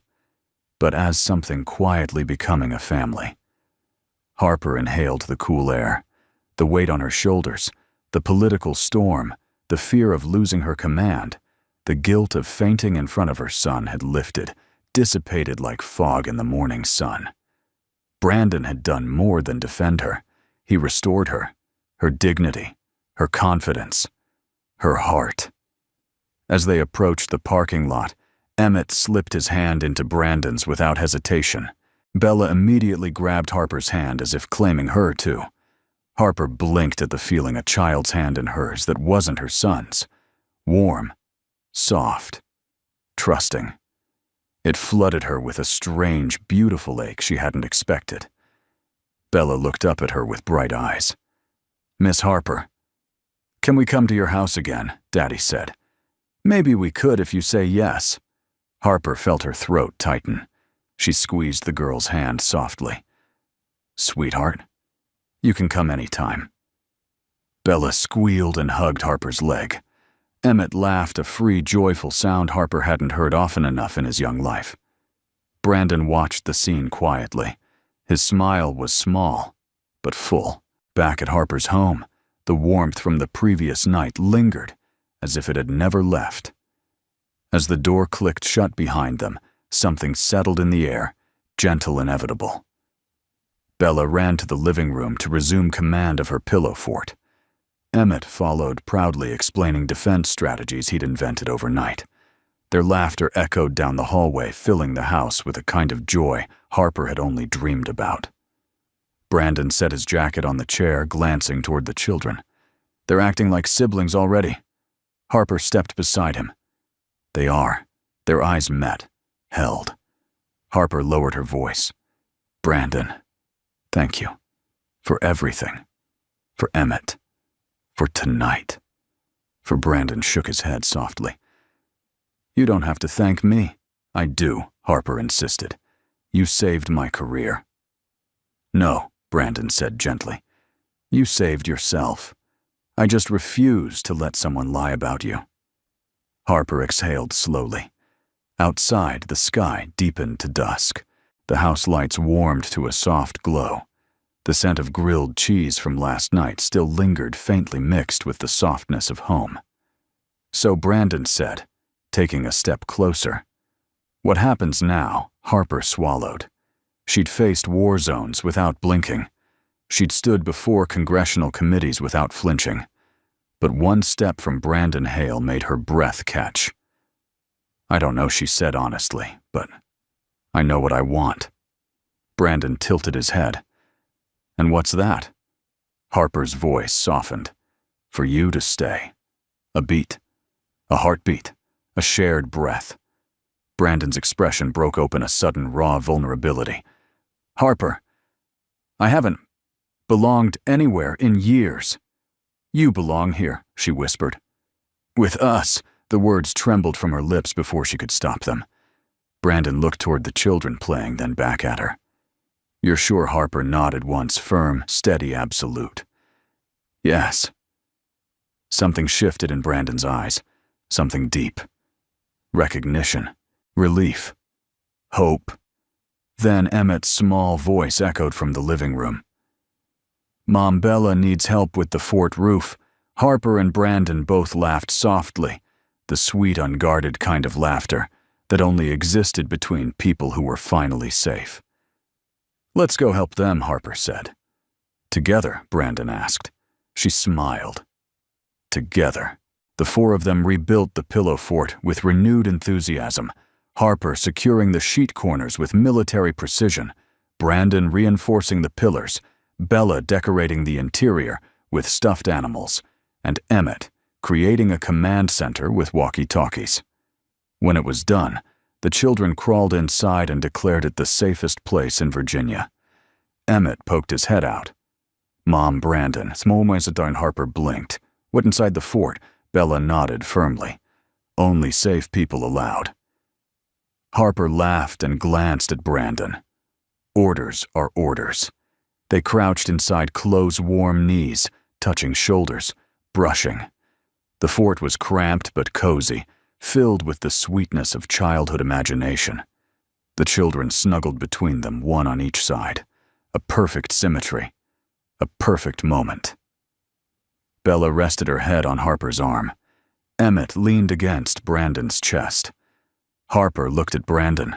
A: but as something quietly becoming a family. Harper inhaled the cool air, the weight on her shoulders, the political storm, the fear of losing her command, the guilt of fainting in front of her son had lifted, dissipated like fog in the morning sun. Brandon had done more than defend her. He restored her dignity, her confidence, her heart. As they approached the parking lot, Emmett slipped his hand into Brandon's without hesitation. Bella immediately grabbed Harper's hand as if claiming her too. Harper blinked at the feeling a child's hand in hers that wasn't her son's. Warm, soft, trusting. It flooded her with a strange, beautiful ache she hadn't expected. Bella looked up at her with bright eyes. "Miss Harper, can we come to your house again?" Daddy said. "Maybe we could if you say yes." Harper felt her throat tighten. She squeezed the girl's hand softly. "Sweetheart, you can come anytime." Bella squealed and hugged Harper's leg. Emmett laughed, a free, joyful sound Harper hadn't heard often enough in his young life. Brandon watched the scene quietly. His smile was small, but full. Back at Harper's home, the warmth from the previous night lingered, as if it had never left. As the door clicked shut behind them, something settled in the air, gentle, inevitable. Bella ran to the living room to resume command of her pillow fort. Emmett followed, proudly explaining defense strategies he'd invented overnight. Their laughter echoed down the hallway, filling the house with a kind of joy Harper had only dreamed about. Brandon set his jacket on the chair, glancing toward the children. "They're acting like siblings already." Harper stepped beside him. "They are." Their eyes met, held. Harper lowered her voice. "Brandon, thank you. For everything. For Emmett. For tonight." For Brandon shook his head softly. "You don't have to thank me." "I do," Harper insisted. "You saved my career." "No," Brandon said gently. "You saved yourself. I just refuse to let someone lie about you." Harper exhaled slowly. Outside, the sky deepened to dusk. The house lights warmed to a soft glow. The scent of grilled cheese from last night still lingered, faintly mixed with the softness of home. So Brandon said, taking a step closer. "What happens now?" Harper swallowed. She'd faced war zones without blinking. She'd stood before congressional committees without flinching. But one step from Brandon Hale made her breath catch. "I don't know," she said honestly, "but I know what I want." Brandon tilted his head. "And what's that?" Harper's voice softened. "For you to stay. A beat. A heartbeat. A shared breath." Brandon's expression broke open a sudden raw vulnerability. "Harper, I haven't belonged anywhere in years." "You belong here," she whispered. "With us." The words trembled from her lips before she could stop them. Brandon looked toward the children playing, then back at her. "You're sure?" Harper nodded once, firm, steady, absolute. "Yes." Something shifted in Brandon's eyes, something deep. Recognition, relief, hope. Then Emmett's small voice echoed from the living room. "Mom, Bella needs help with the fort roof." Harper and Brandon both laughed softly, the sweet, unguarded kind of laughter that only existed between people who were finally safe. "Let's go help them," Harper said. "Together?" Brandon asked. She smiled. Together. The four of them rebuilt the pillow fort with renewed enthusiasm, Harper securing the sheet corners with military precision, Brandon reinforcing the pillars, Bella decorating the interior with stuffed animals, and Emmett creating a command center with walkie-talkies. When it was done, the children crawled inside and declared it the safest place in Virginia. Emmett poked his head out. "Mom, Brandon." Harper blinked. "What inside the fort?" Bella nodded firmly. "Only safe people allowed." Harper laughed and glanced at Brandon. Orders are orders. They crouched inside close, warm knees, touching shoulders, brushing. The fort was cramped but cozy, filled with the sweetness of childhood imagination. The children snuggled between them, one on each side. A perfect symmetry. A perfect moment. Bella rested her head on Harper's arm. Emmett leaned against Brandon's chest. Harper looked at Brandon.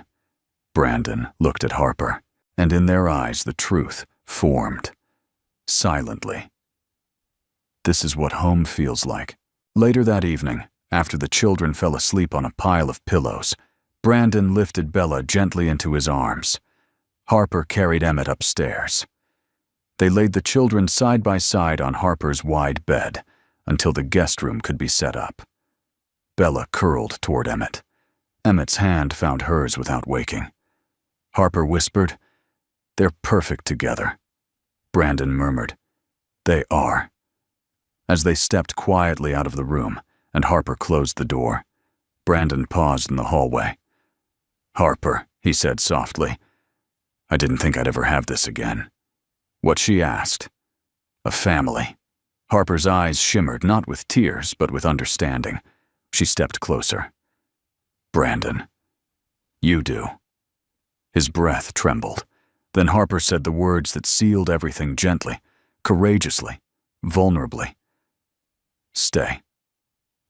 A: Brandon looked at Harper, and in their eyes the truth formed. Silently. This is what home feels like. Later that evening, after the children fell asleep on a pile of pillows, Brandon lifted Bella gently into his arms. Harper carried Emmett upstairs. They laid the children side by side on Harper's wide bed until the guest room could be set up. Bella curled toward Emmett. Emmett's hand found hers without waking. Harper whispered, "They're perfect together." Brandon murmured, "They are." As they stepped quietly out of the room and Harper closed the door, Brandon paused in the hallway. "Harper," he said softly, "I didn't think I'd ever have this again." What she asked. A family. Harper's eyes shimmered, not with tears, but with understanding. She stepped closer. "Brandon, you do." His breath trembled. Then Harper said the words that sealed everything gently, courageously, vulnerably. "Stay.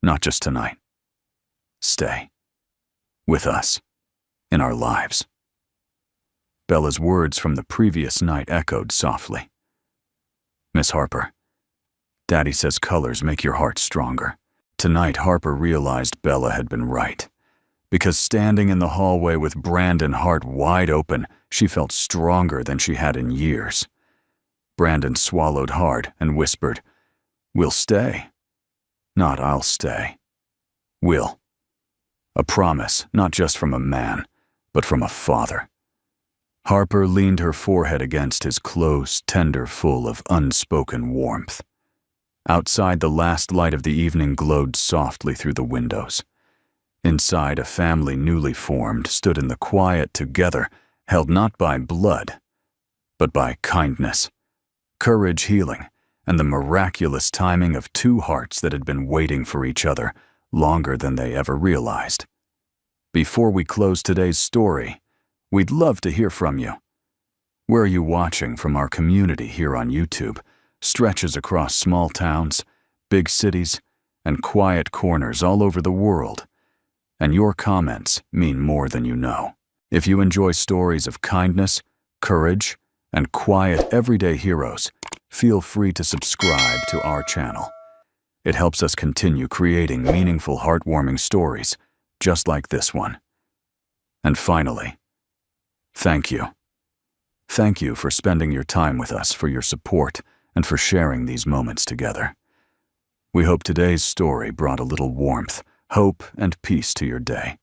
A: Not just tonight. Stay. With us. In our lives." Bella's words from the previous night echoed softly. "Miss Harper, Daddy says colors make your heart stronger." Tonight, Harper realized Bella had been right. Because standing in the hallway with Brandon, heart wide open, she felt stronger than she had in years. Brandon swallowed hard and whispered, "We'll stay." Not "I'll stay." "Will." A promise, not just from a man, but from a father. Harper leaned her forehead against his close, tender, full of unspoken warmth. Outside, the last light of the evening glowed softly through the windows. Inside, a family newly formed stood in the quiet together, held not by blood, but by kindness, courage, healing, and the miraculous timing of two hearts that had been waiting for each other longer than they ever realized. Before we close today's story, we'd love to hear from you. Where are you watching from? Our community here on YouTube stretches across small towns, big cities, and quiet corners all over the world. And your comments mean more than you know. If you enjoy stories of kindness, courage, and quiet everyday heroes, feel free to subscribe to our channel. It helps us continue creating meaningful, heartwarming stories just like this one. And finally, thank you. Thank you for spending your time with us, for your support, and for sharing these moments together. We hope today's story brought a little warmth, hope, and peace to your day.